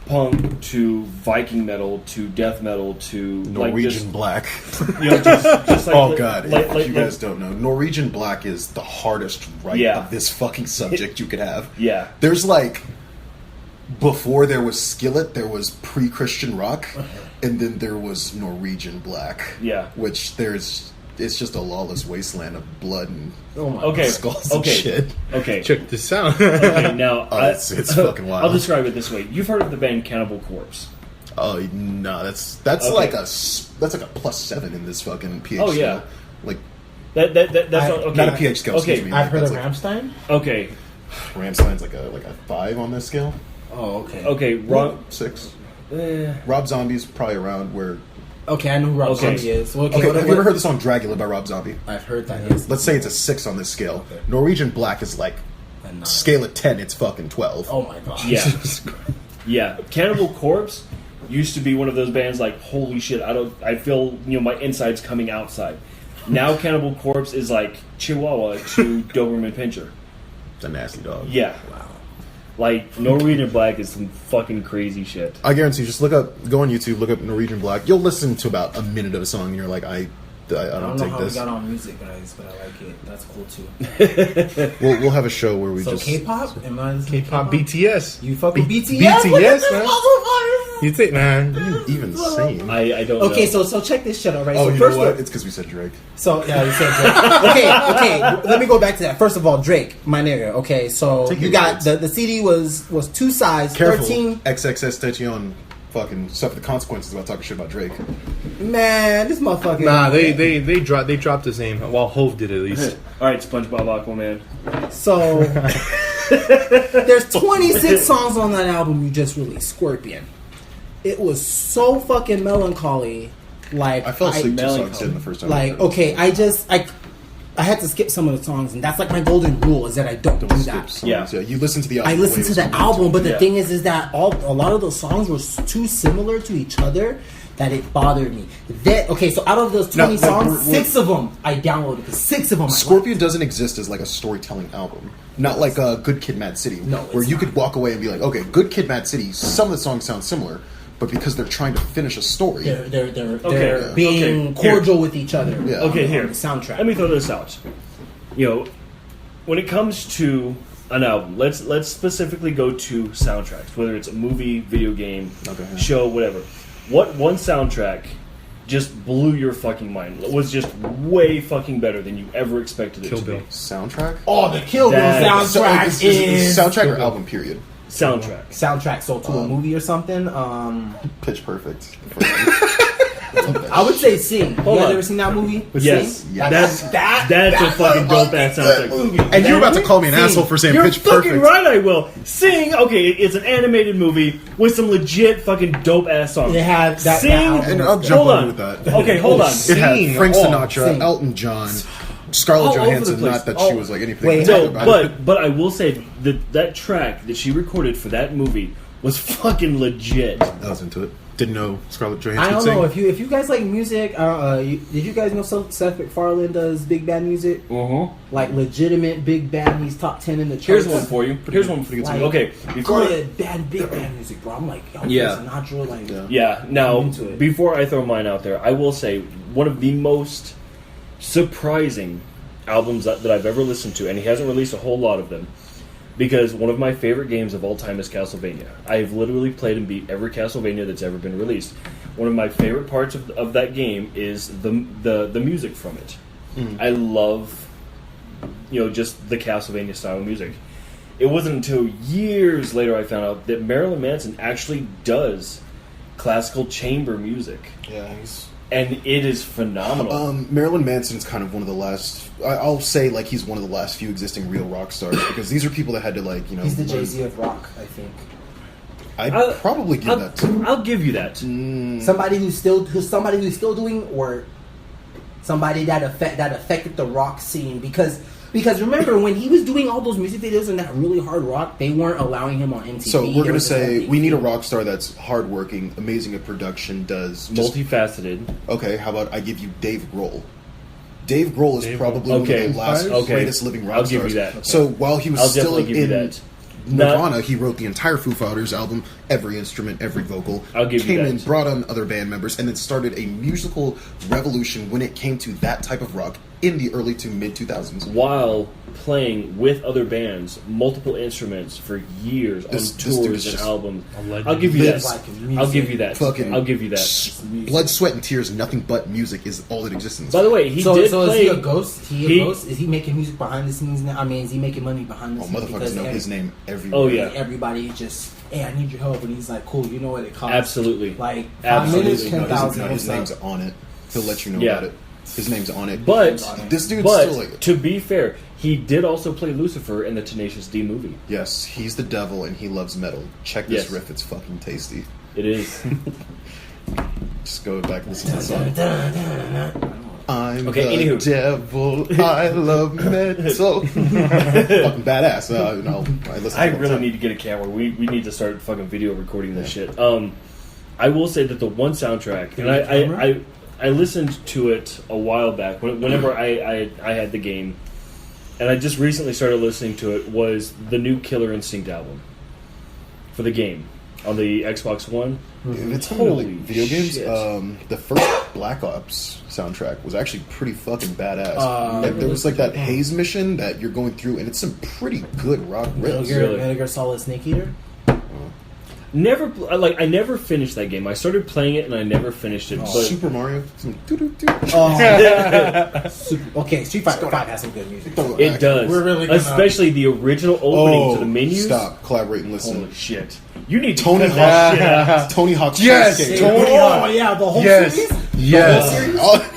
A: punk to Viking metal to death metal to
C: Norwegian Black.
A: just like
C: Oh god!
A: like,
C: if
A: like,
C: you guys don't know, Norwegian Black is the hardest right
A: Yeah.
C: of this fucking subject you could have.
A: yeah.
C: There's like, before there was Skillet, there was pre-Christian rock, and then there was Norwegian Black.
A: Yeah.
C: Which it's just a lawless wasteland of blood and
D: Oh my
A: Okay.
C: skulls and
A: Okay.
C: shit.
A: Okay.
B: Check this out.
A: Okay, now
C: Oh, it's fucking wild.
A: I'll describe it this way: you've heard of the band Cannibal Corpse?
C: Oh no, that's
A: Okay.
C: like that's like a +7 in this fucking pH
A: Oh, yeah.
C: scale. Like
A: That's
D: I-
A: okay.
C: not a pH scale.
A: Okay,
C: Excuse me.
D: I've heard of
C: That's like,
D: Rammstein.
A: Okay,
C: Rammstein's like a 5 on this scale.
D: Oh, okay.
A: okay, Rob.
C: 6.
A: Eh,
C: Rob Zombie's probably around where.
D: Okay, I know who Rob
A: Okay.
D: Zombie is. Well,
C: Okay,
D: what-
C: have you ever heard the song Dragula by Rob Zombie?
D: I've heard that. Yes.
C: Let's say it's a 6 on this scale.
D: Okay.
C: Norwegian Black is like,
D: A 9.
C: scale of 10, it's fucking 12.
D: Oh my gosh.
A: Yeah. yeah, Cannibal Corpse used to be one of those bands like, holy shit, I feel my insides coming outside. Now Cannibal Corpse is like Chihuahua to Doberman Pinscher.
C: It's a nasty dog.
A: Yeah.
D: Wow.
A: Like Norwegian Black is some fucking crazy shit.
C: I guarantee you, just go on YouTube, look up Norwegian Black. You'll listen to about a minute of a song and you're like, I
D: I
C: don't
D: don't know
C: take
D: how
C: this.
D: we got on music, guys, but I like it. That's cool too.
C: We'll have a show where we
D: So
C: just.
D: K-pop? Am I
B: K-pop, BTS.
D: You fuck with BTS?
B: BTS,
D: Look at this
B: man.
D: motherfucker.
B: You think, man?
C: Even sane.
A: I don't know.
D: Okay, so check this shit out, right?
C: Oh,
D: so
C: you
D: first
C: know what?
D: of-
C: It's because we said Drake.
D: So yeah, you said Drake. okay. Let me go back to that. First of all, Drake, my nigga. Okay, so
C: Take
D: you
C: your
D: got
C: words.
D: the CD was 2 sides,
C: Careful.
D: 13.
C: XXS Techion fucking suffer the consequences about talking shit about Drake.
D: Man, this motherfucker.
B: Nah, they dropped his name. Well, Hove did at least.
A: All right, SpongeBob Aquaman.
D: So there's 26 songs on that album you just released, Scorpion. It was so fucking melancholy. Like
C: I fell asleep 2
A: melancholy.
C: songs in the first time. I
D: Like
C: heard it.
D: okay, I had to skip some of the songs, and that's like my golden rule is that I don't do
C: Skip
D: that.
C: songs.
A: Yeah.
C: You listen to the
D: I
C: album.
D: listened to the album, but the
A: Yeah.
D: thing is that a lot of those songs were too similar to each other that it bothered me. Okay, so out of those 20 songs, 6 of them I downloaded. Because 6 of them
C: Scorpion doesn't exist as like a storytelling album. Not like Good Kid, Mad City.
D: No,
C: where
D: it's
C: you
D: not.
C: could walk away and be like, okay, Good Kid, Mad City, some of the songs sound similar, but because they're trying to finish a story.
D: They're being cordial with each other.
C: Yeah.
A: Okay,
D: on
A: here.
D: the soundtrack.
A: Let me throw this out. When it comes to an album, let's specifically go to soundtracks, whether it's a movie, video game, show, whatever. What one soundtrack just blew your fucking mind? Was just way fucking better than you ever expected it
B: Kill
A: to
B: Bill.
A: be.
C: Soundtrack?
D: Oh, the Kill Bill
A: That-
D: soundtrack is
C: soundtrack or album period?
A: Soundtrack.
D: soundtrack. So to a movie or something.
C: Pitch Perfect.
D: I would say Sing.
A: Hold
D: You guys
A: on.
D: ever seen that movie?
A: Yes.
D: Sing?
C: Yes.
A: That's a fucking dope ass soundtrack.
C: And you're about to call me an
D: Sing.
C: asshole for saying
A: You're
C: Pitch
A: fucking
C: Perfect.
A: right, I will. Sing, okay, it's an animated movie with some legit fucking dope ass songs.
D: It had that
A: Sing,
D: album.
C: And I'll jump
A: hold
C: on
A: on.
C: with that.
A: Okay, hold on.
C: It had
B: Sing.
C: Frank
B: Oh,
C: Sinatra,
D: Sing.
C: Elton John, Scarlett
A: All over the
C: Johansson.
A: place.
C: Not that
A: Oh.
C: she was like anything.
D: Wait,
C: to talk
A: No,
C: about.
A: but I will say that track that she recorded for that movie was fucking legit.
C: I was into it. Didn't know Scarlett Johansson
D: I don't
C: sing.
D: know if you guys like music. Did you guys know Seth MacFarlane does big band music? Like legitimate big band. He's top 10 in the charts.
A: Here's one for you. Here's one for you.
D: Like,
A: Okay, before
D: good big band music, bro. I'm like, yo,
A: Yeah.
D: Sinatra, like,
A: yeah, now
D: I'm into it.
A: before I throw mine out there, I will say one of the most surprising albums that I've ever listened to, and he hasn't released a whole lot of them. Because one of my favorite games of all time is Castlevania. I've literally played and beat every Castlevania that's ever been released. One of my favorite parts of that game is the music from it. I love, just the Castlevania style of music. It wasn't until years later I found out that Marilyn Manson actually does classical chamber music,
C: Yeah, he's.
A: and it is phenomenal.
C: Marilyn Manson's kind of one of the last. I'll say like he's one of the last few existing real rock stars because these are people that had to like
D: he's the
C: learn-
D: Jay-Z of rock, I think.
C: I'd probably give that to.
A: I'll give you that.
D: Somebody who's still doing, or somebody that affected the rock scene because remember when he was doing all those music videos and that really hard rock, they weren't allowing him on MTV.
C: So we're
D: There
C: gonna
D: was this whole
C: say
D: big
C: we need a
D: thing.
C: rock star that's hardworking, amazing at production, does just,
A: Multifaceted.
C: okay. How about I give you Dave Grohl? Dave Grohl is
B: Dave
C: probably
A: Grohl.
C: one
A: Okay.
C: of the last
A: Okay.
C: greatest living rock
A: I'll give
C: stars.
A: you that.
C: So while he was
A: I'll
C: still
A: definitely give you
C: in
A: that.
C: Nirvana, he wrote the entire Foo Fighters album, every instrument, every vocal.
A: I'll give you
C: came
A: that.
C: in, brought on other band members, and then started a musical revolution when it came to that type of rock in the early to mid 2000s.
A: While playing with other bands, multiple instruments for years on
C: This dude
A: tours
C: is
A: and
C: just
A: albums.
B: a legend.
A: I'll give you that.
D: Lives like music.
A: I'll give you that.
C: Fucking
A: I'll give you that.
C: Blood, sweat, and tears, and nothing but music is all that exists in this.
A: By the way, he
D: So
A: did
D: is
A: play.
D: he a ghost?
A: he-
D: A ghost? Is he making music behind the scenes now? I mean, is he making money behind the
C: oh,
D: scenes?
C: motherfuckers
D: Because
C: know his name everywhere.
A: Oh, yeah.
D: everybody just, hey, I need your help, and he's like, cool. You know what it costs?
A: Absolutely.
D: Like 5
A: Absolutely.
D: minutes,
C: No, his,
D: 10,000.
C: no, his name's on it. He'll let you know
A: Yeah.
C: about it. His name's on it.
A: But
C: this dude's
A: but
C: still like,
A: to be fair, he did also play Lucifer in the Tenacious D movie.
C: yes, he's the devil and he loves metal. Check this
A: Yes.
C: riff; it's fucking tasty.
A: It is.
C: Just go back and listen to the song. I'm
A: Okay,
C: the
A: anywho.
C: devil. I love metal. Fucking badass. I listen.
A: I
C: to it all the
A: really
C: time.
A: need to get a camera. We need to start fucking video recording this shit. I will say that the one soundtrack, and I listened to it a while back. Whenever I had the game, and I just recently started listening to it, was the new Killer Instinct album for the game on the Xbox One.
C: If it's
A: Holy
C: like video games,
A: shit.
C: the first Black Ops soundtrack was actually pretty fucking badass. There was like that haze mission that you're going through, and it's some pretty good rock riffs.
A: Really?
D: Metal Gear Solid Snake Eater.
A: I never finished that game. I started playing it and I never finished it. But
C: Super Mario, some doo-doo-doo.
D: Okay, Street Fighter 5 has some good music.
A: it does,
D: We're really gonna-
A: especially the original opening to the menus.
C: Stop, collaborate and listen.
A: Holy shit! You need to
C: Tony
A: cut that shit out.
C: Hawk, Tony Hawk's
B: Yes,
C: Pro Skater.
B: Tony
D: Oh yeah, the whole
B: Yes.
D: series.
B: Yes.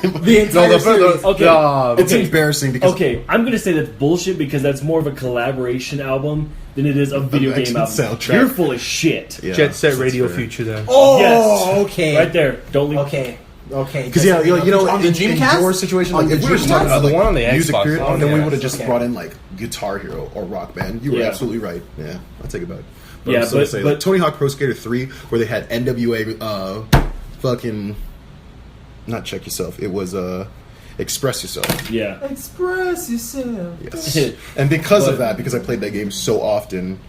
D: The entire series.
A: Okay.
C: It's
A: Okay.
C: embarrassing because
A: Okay, I'm gonna say that's bullshit because that's more of a collaboration album than it is a video game
C: Imagine
A: album.
C: soundtrack.
A: You're full of shit.
C: Yeah,
B: Jet Set
C: that's
B: Radio
C: fair.
B: Future then.
D: Oh,
A: Yes.
D: okay.
A: Right there. Don't leave.
D: Okay.
C: Because you know,
D: on the
C: in
D: Dreamcast,
C: your situation,
D: On
C: like
D: the
C: if we were just
D: Dreamcast?
C: talking about
B: The
C: like
B: one on the
C: music
B: Xbox,
C: period,
B: oh,
C: then we
B: yeah.
C: would have just
D: Okay.
C: brought in like Guitar Hero or Rock Band. You were
A: Yeah.
C: absolutely right. Yeah, I'll take it back.
A: Yeah,
C: I'm still
A: but-
C: saying,
A: but-
C: like, Tony Hawk Pro Skater 3, where they had NWA fucking not check yourself. It was express yourself.
A: Yeah.
D: Express yourself.
C: Yes. And because of
A: But-
C: that, because I played that game so often,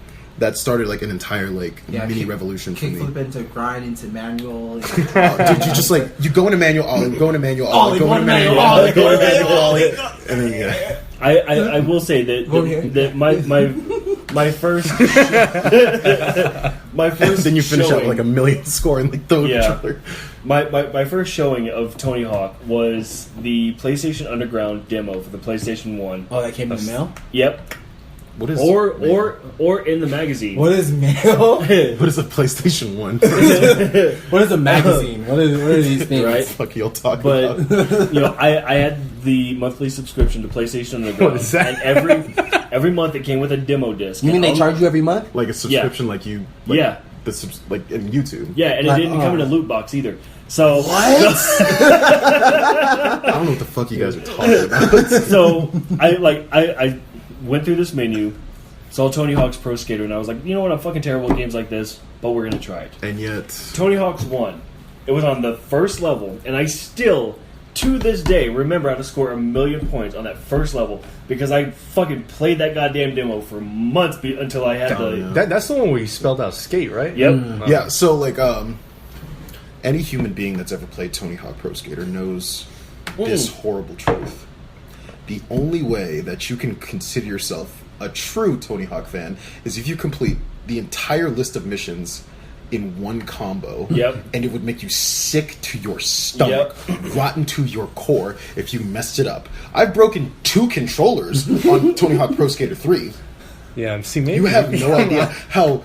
C: that started like an entire like mini revolution for me.
D: Kickflip into grind into manual.
C: Dude, you just like you go into manual ollie, go into manual ollie, go into
D: one
C: manual
D: manual
C: ollie,
D: ollie,
C: go into
D: one
C: manual
D: manual
C: ollie,
D: ollie.
C: and then yeah.
A: I will say that
D: Go ahead.
A: that my first my first
C: Then you finish out
A: showing-
C: with like a million score and like throw
A: Yeah.
C: controller.
A: My first showing of Tony Hawk was the PlayStation Underground demo for the PlayStation 1.
D: Oh, that came in the mail?
A: Yep.
C: What is
A: Or in the magazine.
D: What is mail?
C: what is a PlayStation 1?
D: What is a magazine? What are these things?
A: Right.
C: Fuck you'll talk
A: But
C: about.
A: I had the monthly subscription to PlayStation Underground.
B: What is that?
A: And every month it came with a demo disc.
D: You mean
A: And
D: they
A: on-
D: charge you every month?
C: Like a subscription, like you, like
A: Yeah.
C: like in YouTube.
A: Yeah, and
D: Like,
A: it didn't come in a loot box either. So
C: I don't know what the fuck you guys are talking about.
A: so I went through this menu, saw Tony Hawk's Pro Skater, and I was like, you know what? I'm fucking terrible at games like this, but we're gonna try it.
C: And yet,
A: Tony Hawk's 1. It was on the first level, and I still, to this day, remember how to score 1,000,000 points on that first level because I fucking played that goddamn demo for months until I had
C: Oh,
A: the.
C: yeah.
B: That's the one where you spelled out skate, right?
A: Yep.
C: yeah. So like, any human being that's ever played Tony Hawk Pro Skater knows this horrible truth. The only way that you can consider yourself a true Tony Hawk fan is if you complete the entire list of missions in one combo.
A: Yep.
C: And it would make you sick to your stomach, rotten to your core if you messed it up. I've broken 2 controllers on Tony Hawk Pro Skater 3.
B: Yeah, see, maybe
C: You have no idea how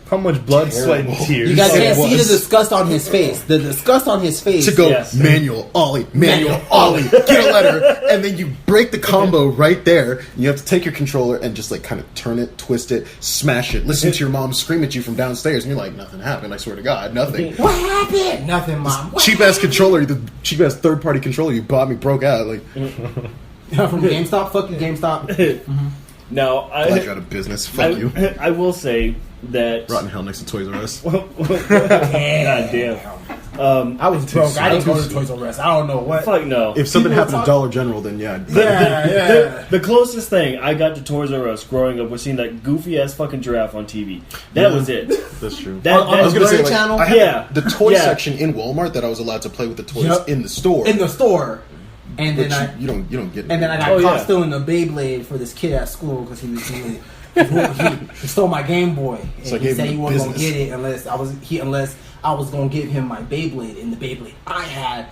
B: how much blood, sweat, and
C: Terrible.
B: tears.
D: You guys
C: It
D: can't see the
C: was.
D: disgust on his face. The disgust on his face.
C: to go
A: Yes.
C: manual ollie, get a letter, and then you break the combo right there. You have to take your controller and just like kind of turn it, twist it, smash it. Listen to your mom scream at you from downstairs, and you're like, nothing happened. I swear to God, nothing.
D: What happened? Nothing, Mom. What
C: Cheap ass controller, the cheap ass third party controller you bought me broke out. Like,
D: From GameStop? Fuck you, GameStop.
A: Now,
C: glad you're out of business. Fuck you.
A: I will say that.
C: Rotten hell next to Toys R Us.
A: God damn.
D: I was broke. I didn't go to Toys R Us. I don't know what.
A: Fuck no.
C: If something
D: People
C: happened
D: talk-
C: at Dollar General, then yeah.
A: The closest thing I got to Toys R Us growing up was seeing that goofy ass fucking giraffe on TV. That was it.
C: That's true.
A: That,
D: On
C: I was
D: the
C: gonna say,
D: Blurry
C: like,
D: channel?
C: I had
A: Yeah.
C: the toy
A: Yeah.
C: section in Walmart that I was allowed to play with the toys
D: Yep.
C: in the store.
D: In the store. And
C: Which
D: then
C: you don't get.
D: And then I got
A: Oh,
D: caught
A: yeah.
D: stealing the Beyblade for this kid at school because he stole my Game Boy. And
C: So I
D: he
C: gave
D: said
C: him
D: he wasn't gonna
C: business.
D: get it unless I was gonna give him my Beyblade. And the Beyblade I had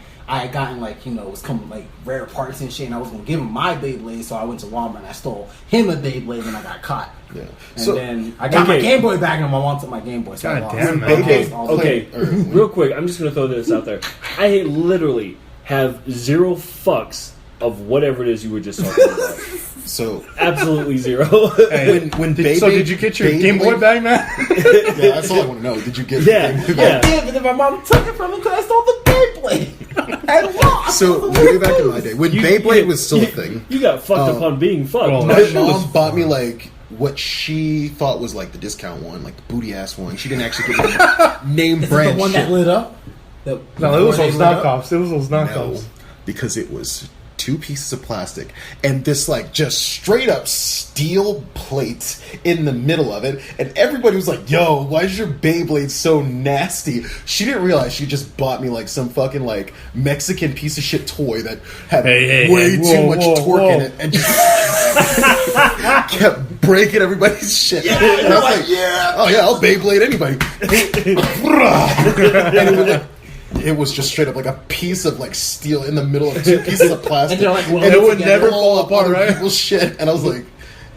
D: gotten like it was coming like rare parts and shit. And I was gonna give him my Beyblade, so I went to Walmart and I stole him a Beyblade and I got caught.
C: Yeah.
D: And
C: So-
D: then I got my
A: Okay.
D: Game Boy back and my mom took my Game Boy. So I
B: God
D: lost.
B: damn, man.
D: I lost
C: Okay.
D: all the-
A: Okay, real quick, I'm just gonna throw this out there. I literally have 0 fucks of whatever it is you were just talking about.
C: So
A: Absolutely 0.
C: when
B: Did you get your Game Boy back, man?
C: Yeah, that's all I want to know. Did you get?
A: Yeah,
C: the Game Boy?
A: yeah.
D: Yeah, but then my mom took it from me because I stole the Beyblade. I lost.
C: So way back in my day, when Beyblade was still a thing,
A: You got fucked upon being fucked.
B: well,
C: my
B: that shit was
C: mom bought me like what she thought was like the discount one, like the booty ass one. She didn't actually get me name
D: Is it
C: brand
D: the one
C: shit.
D: that lit up?
B: No, it was those
D: lit up?
B: knockoffs. It was those
C: No,
B: knockoffs.
C: because it was 2 pieces of plastic and this like just straight up steel plate in the middle of it, and everybody was like, yo, why is your Beyblade so nasty? She didn't realize she just bought me like some fucking like Mexican piece of shit toy that had
B: Hey,
C: way
B: whoa,
C: too much
B: whoa,
C: torque in
B: whoa.
C: it and just kept breaking everybody's shit. And I was like, yeah, oh yeah, I'll Beyblade anybody. And it was like, it was just straight up like a piece of like steel in the middle of 2 pieces of plastic,
D: And they're like, well,
C: and
D: it
C: it would
D: together.
C: never
B: fall
C: fall
B: apart,
C: apart,
B: right?
C: People's shit, and I was like,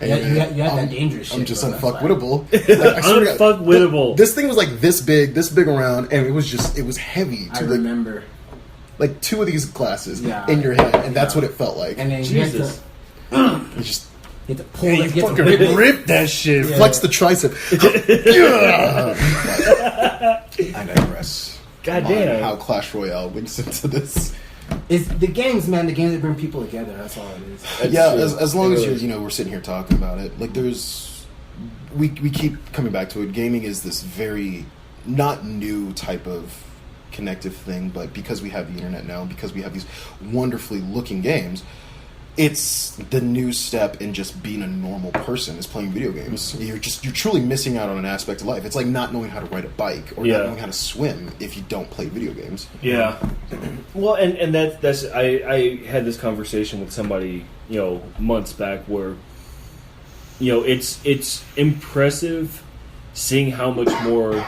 C: hey,
D: Yeah,
C: man,
D: you had that
C: I'm-
D: dangerous
C: I'm
D: shit,
C: just
D: bro, that's
C: unfuckwittable. Like, I swear to God,
A: Unfuckwittable.
C: this thing was like this big around, and it was heavy
D: I
C: to
D: remember.
C: like 2 of these glasses
D: Yeah.
C: in your head, and that's
D: Yeah.
C: what it felt like.
D: And then
A: Jesus.
C: You just
D: you had to pull
B: You
D: it, you had to
B: fucking
D: rip it.
B: rip that shit.
D: Yeah.
C: flex the tricep. I digress.
A: God
C: On
A: damn.
C: how Clash Royale links into this.
D: It's the games, man. The games that bring people together. That's all it is.
A: That's
C: Yeah,
A: true.
C: as long
A: It
C: as
A: really
C: you're, we're sitting here talking about it. Like, we keep coming back to it. Gaming is this very not new type of connective thing, but because we have the internet now, because we have these wonderfully looking games, it's the new step in just being a normal person is playing video games. You're truly missing out on an aspect of life. It's like not knowing how to ride a bike or not knowing how to swim if you don't play video games.
A: Yeah. Well, and that's I had this conversation with somebody, months back where, it's impressive seeing how much more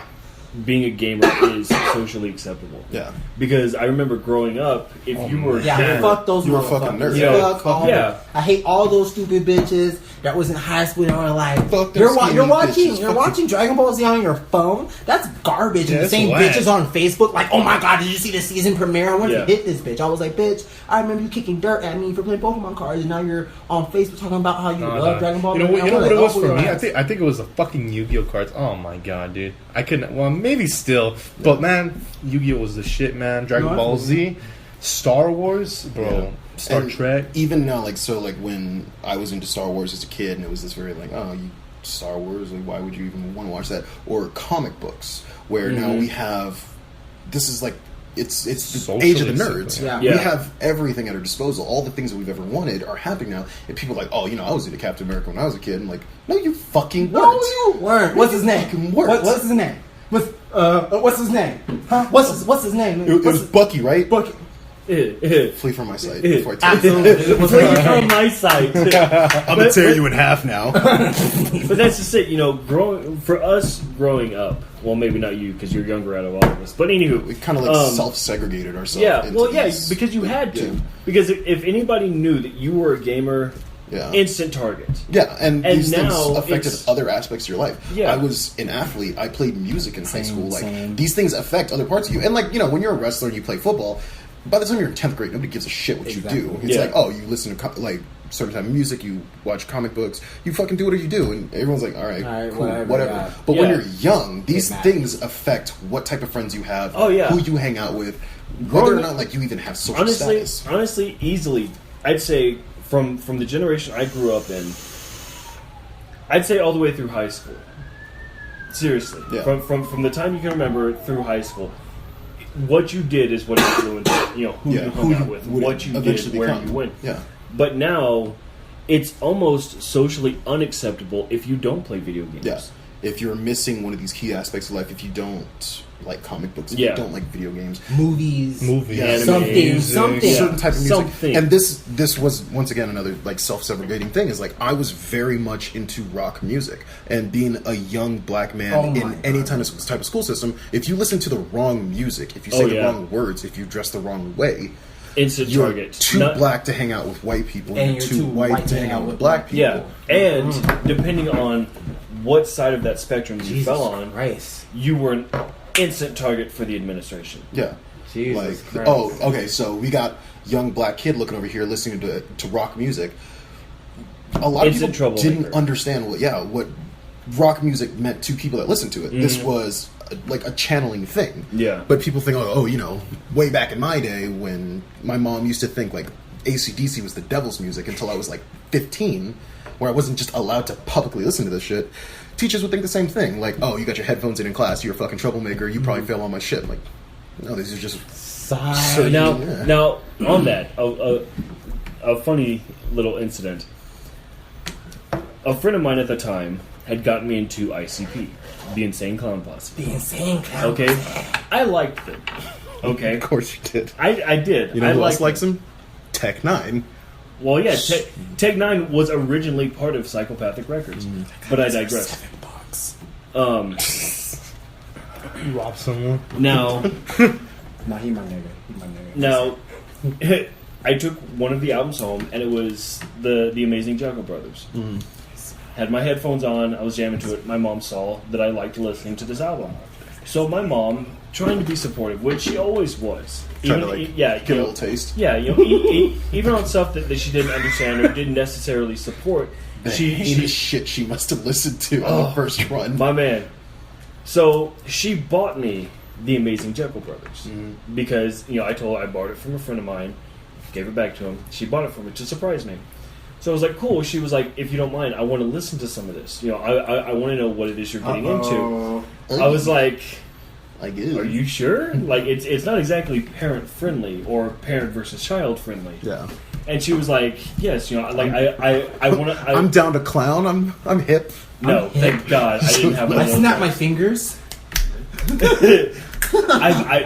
A: being a gamer is socially acceptable.
C: Yeah.
A: Because I remember growing up, if you were a gamer,
D: fuck those
C: you were
D: motherfuckers.
C: fucking nerds.
A: Yeah.
D: Fuck all
A: Yeah.
D: them. I hate all those stupid bitches that was in high school and were like,
C: Fuck them
D: you're
C: skinny bitches.
D: you're
C: Fuck
D: watching Dragon Ball Z on your phone? That's garbage.
B: Yeah,
D: And the
B: that's
D: same
B: whack.
D: bitches on Facebook like, oh my god, did you see the season premiere? I want
A: Yeah.
D: to hit this bitch. I was like, bitch, I remember you kicking dirt at me for playing Pokemon cards, and now you're on Facebook talking about how you love Dragon Ball.
B: You know
D: And I'm
B: what
D: like,
B: it was
D: oh,
B: for
D: your
B: me?
D: ass.
B: I think it was the fucking Yu-Gi-Oh cards. Oh my god, dude! I couldn't. Well, maybe still, but man, Yu-Gi-Oh was the shit, man. Dragon
D: No,
B: Ball Z, Star Wars, bro.
C: Yeah.
B: Star
C: And
B: Trek.
C: Even now, when I was into Star Wars as a kid, and it was this very Star Wars, like why would you even want to watch that? Or comic books, where now we have, this is like, it's the
B: Socially
C: age of the nerds.
B: acceptable.
D: Yeah.
C: We
A: Yeah.
C: have everything at our disposal. All the things that we've ever wanted are happening now. And people are like, oh, I was into Captain America when I was a kid. I'm like, no, you fucking
D: No,
C: weren't.
D: you weren't. What's his name?
C: fucking weren't.
D: What's his name? What's his name? Huh? What's his name?
C: It was Bucky, right?
D: Bucky.
C: Flee from my sight before I tell you.
D: Absolutely. It was
A: Flee from my side.
C: I'm gonna tear you in half now.
A: But that's just it, growing up. Well, maybe not you because you're younger out of all of us. But anywho,
C: We kind of self-segregated ourselves.
A: yeah,
C: into
A: well, yeah,
C: these-
A: because you had to.
C: Yeah.
A: Because if anybody knew that you were a gamer,
C: Yeah.
A: instant target.
C: Yeah, and these things
A: now
C: affected
A: it's-
C: other aspects of your life.
A: Yeah.
C: I was an athlete. I played music in high school. Like
D: same.
C: these things affect other parts of you. And when you're a wrestler and you play football, by the time you're in 10th grade, nobody gives a shit what
D: Exactly.
C: you do. It's
A: Yeah.
C: like, oh, you listen to certain type of music, you watch comic books, you fucking do whatever you do, and everyone's like, all right,
D: All right,
C: cool,
D: whatever,
C: whatever.
D: yeah.
C: But when
A: Yeah.
C: you're young, these
D: It matters.
C: things affect what type of friends you have,
A: Oh, yeah.
C: who you hang out with, whether or
A: Growing-
C: not you even have social status.
A: Honestly, easily, I'd say from the generation I grew up in, I'd say all the way through high school. Seriously,
C: Yeah.
A: from the time you can remember through high school, what you did is what influenced who you hung out with,
C: would
A: what you did,
C: eventually
A: where
C: become.
A: you went.
C: Yeah.
A: But now, it's almost socially unacceptable if you don't play video games.
C: Yeah. If you're missing one of these key aspects of life, if you don't like comic books, if
A: Yeah.
C: you don't like video games,
D: Movies.
C: Yeah,
D: Something.
A: music,
D: Something.
A: yeah.
C: certain type of music.
A: Something.
C: And this was once again another self-segregating thing. Is I was very much into rock music, and being a young black man
D: Oh my
C: in any
D: God.
C: type of school system, if you listen to the wrong music, if you
A: Oh,
C: say the
A: yeah.
C: wrong words, if you dress the wrong way,
A: Instant
C: you're
A: target.
C: too
A: Not-
C: black to hang out with white people,
D: And
C: and
D: you're
C: you're too white to hang out with black people.
A: Yeah, and depending on what side of that spectrum you
D: Jesus
A: fell on,
D: Christ.
A: you were an instant target for the administration.
C: Yeah.
D: Jesus Christ.
C: Oh, okay, so we got young black kid looking over here listening to rock music. A lot of
A: Instant
C: people didn't
A: troublemaker.
C: understand what rock music meant to people that listened to it. This was a channeling thing.
A: Yeah.
C: But people think, way back in my day when my mom used to think AC/DC was the devil's music until I was 15, where I wasn't just allowed to publicly listen to this shit. Teachers would think the same thing. You got your headphones in class, you're a fucking troublemaker, you probably fail all my shit. No, these are just...
D: Sigh.
A: Now on that, a funny little incident. A friend of mine at the time had gotten me into ICP, the Insane Clown Posse.
D: The insane clown.
A: Okay, I liked it. Okay,
C: Of course you did.
A: I did.
C: You know
A: I
C: who
A: liked
C: else likes
A: it.
C: him? Tech 9.
A: Well, yeah, Tech 9 was originally part of Psychopathic Records, but I digress.
B: You rob someone.
A: Now,
D: Nah, he my nigga. He my nigga.
A: now, I took one of the albums home, and it was the Amazing Juggle Brothers. Had my headphones on, I was jamming to it. My mom saw that I liked listening to this album, so my mom, trying to be supportive, which she always was,
C: Trying to
A: yeah,
C: get a little taste.
A: yeah, even on stuff that she didn't understand or didn't necessarily support,
C: The
A: she
C: heinous shit she must have listened to on the first run.
A: my man. So she bought me the Amazing Jekyll Brothers because I told her I borrowed it from a friend of mine, gave it back to him. She bought it for me to surprise me. So I was like, cool. She was like, if you don't mind, I want to listen to some of this. I want to know what it is you're getting into. I was like,
C: I guess.
A: Are you sure? Like, it's not exactly parent friendly or parent versus child friendly.
C: Yeah.
A: And she was like, yes, you know, like I want to.
C: I'm down to clown. I'm hip.
A: No, thank God I didn't have.
D: I snap my fingers.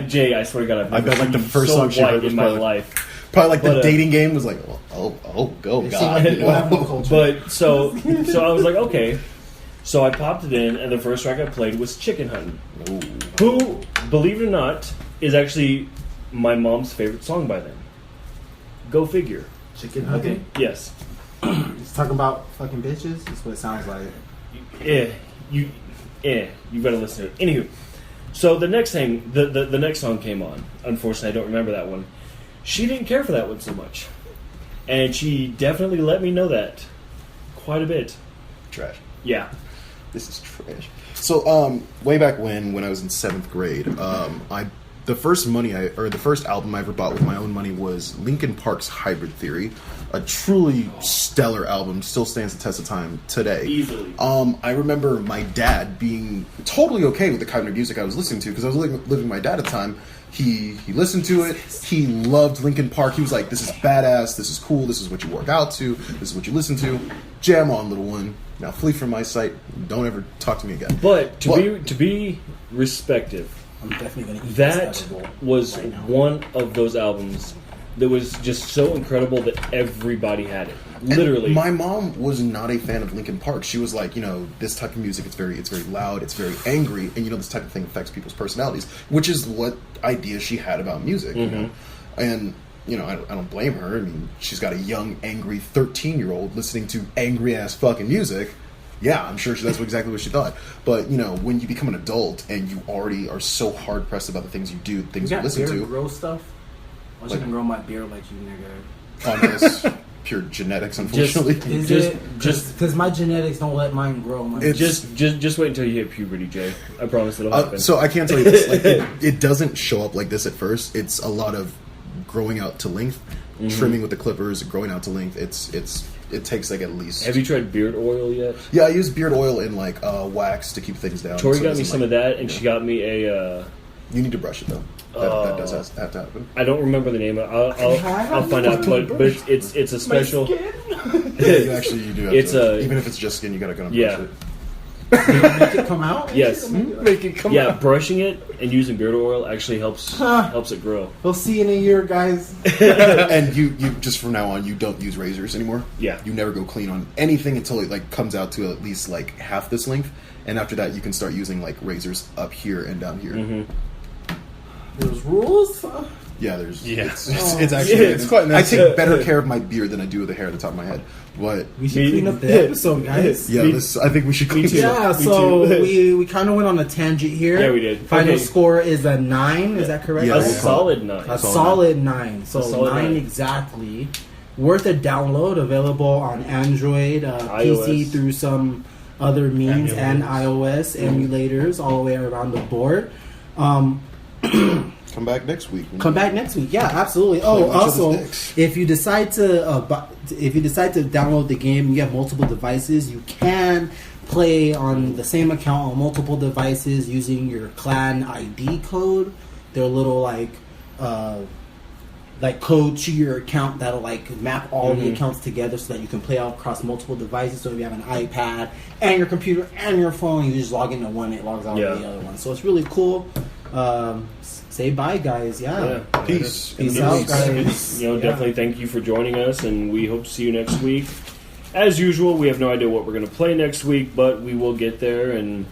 A: Jay, I swear to God, I've never
C: bet, like, the
A: seen
C: first
A: so
C: song she heard
A: white
C: was
A: in my
C: probably-
A: life.
C: Probably like the
A: But,
C: dating game was like, oh, go
D: They
C: God.
D: seem like they don't have no culture.
A: But so I was like, okay. So I popped it in, and the first track I played was Chicken Hunting.
C: Ooh.
A: Who, believe it or not, is actually my mom's favorite song by them. Go figure.
E: Chicken hunting.
A: Yes.
E: He's talking about fucking bitches. That's what it sounds like.
A: You better listen to it. Anywho, so the next thing, the next song came on. Unfortunately, I don't remember that one. She didn't care for that one so much, and she definitely let me know that quite a bit.
C: Trash.
A: Yeah.
C: This is trash. So, way back when I was in 7th grade, the first album I ever bought with my own money was Linkin Park's Hybrid Theory, a truly stellar album, still stands the test of time today.
A: Easily.
C: I remember my dad being totally okay with the kind of music I was listening to because I was living with my dad at the time. He listened to it. He loved Linkin Park. He was like, "This is badass. This is cool. This is what you work out to. This is what you listen to. Jam on, little one. Now flee from my sight. Don't ever talk to me again."
A: But to be respective,
D: I'm definitely gonna eat
A: that
D: this edible
A: was
D: right now.
A: one of those albums that was just so incredible that everybody had it.
C: And
A: Literally.
C: my mom was not a fan of Linkin Park. She was like, this type of music, it's very loud, it's very angry, and this type of thing affects people's personalities, which is what idea she had about music. You know? And I don't blame her. I mean, she's got a young, angry 13-year-old listening to angry ass fucking music. Yeah, I'm sure that's exactly what she thought. But when you become an adult and you already are so hard pressed about the things you do, things you listen
E: beard
C: to,
E: grow stuff. I shouldn't grow my beard like you, nigga.
C: on this pure genetics, unfortunately.
E: Is
A: Just-
E: it
A: just-
E: because my genetics don't let mine grow?
A: Just wait until you hit puberty, Jay. I promise it'll happen.
C: So I can't tell you this. Like, it doesn't show up like this at first. It's a lot of growing out to length, trimming with the clippers, growing out to length. It takes like at least.
A: Have you tried beard oil yet?
C: Yeah, I use beard oil and like wax to keep things down.
A: Tori
C: so it
A: got me
C: doesn't,
A: some of that, and she got me a.
C: You need to brush it though. That does have to happen.
A: I don't remember the name. I'll find out, but it's a special.
C: Yeah, you do. Have
A: It's
C: to,
A: a-
C: even if it's just skin, you gotta go and
A: Yeah.
C: brush it.
E: Make it come out.
A: Yes.
C: Make it come
A: Yeah, brushing it and using beard oil actually helps it grow.
E: We'll see in a year, guys.
C: And you just from now on, you don't use razors anymore.
A: Yeah.
C: You never go clean on anything until it like comes out to at least like half this length, and after that, you can start using like razors up here and down here.
E: There's rules.
C: Yeah, there's.
B: Yeah.
C: It's actually.
A: Yeah,
B: it's quite
C: I
B: nice.
C: take better care of my beard than I do the hair at the top of my head. But
E: We should
A: Me-
E: clean up the episode, guys.
C: yeah, I think we should clean
A: too.
C: it up.
E: Yeah,
A: Me
E: so
A: too.
E: we kind of went on a tangent here.
A: Yeah, we did.
E: Final
A: Okay.
E: score is a 9. Is that correct?
C: Yeah,
A: A
C: we'll call
A: solid 9.
E: A solid 9. So
A: A solid
E: 9
A: 9.
E: exactly. Worth a download. Available on Android, PC
A: iOS.
E: through some other means, and
B: Emulators.
E: iOS emulators all the way around the board.
C: Come back next week.
E: Come back next week. Yeah, absolutely.
C: Play
E: Oh,
C: each other's
E: also,
C: dicks.
E: if you decide to download the game, you have multiple devices. You can play on the same account on multiple devices using your clan ID code. They're little like code to your account that'll like map all the accounts together so that you can play out across multiple devices. So if you have an iPad and your computer and your phone, you just log into one, it logs out
A: Yeah.
E: to the other one. So it's really cool. Say bye, guys. Yeah.
C: Peace.
E: Peace
C: In the
E: out,
C: weeks.
E: guys.
A: You know,
E: Yeah.
A: definitely thank you for joining us, and we hope to see you next week. As usual, we have no idea what we're going to play next week, but we will get there. And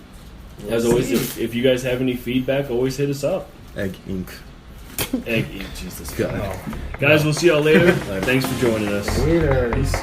A: as always, if you guys have any feedback, always hit us up.
C: Egg ink.
A: Jesus God. Guys, we'll see y'all later. Thanks for joining us.
E: Later.
B: Peace.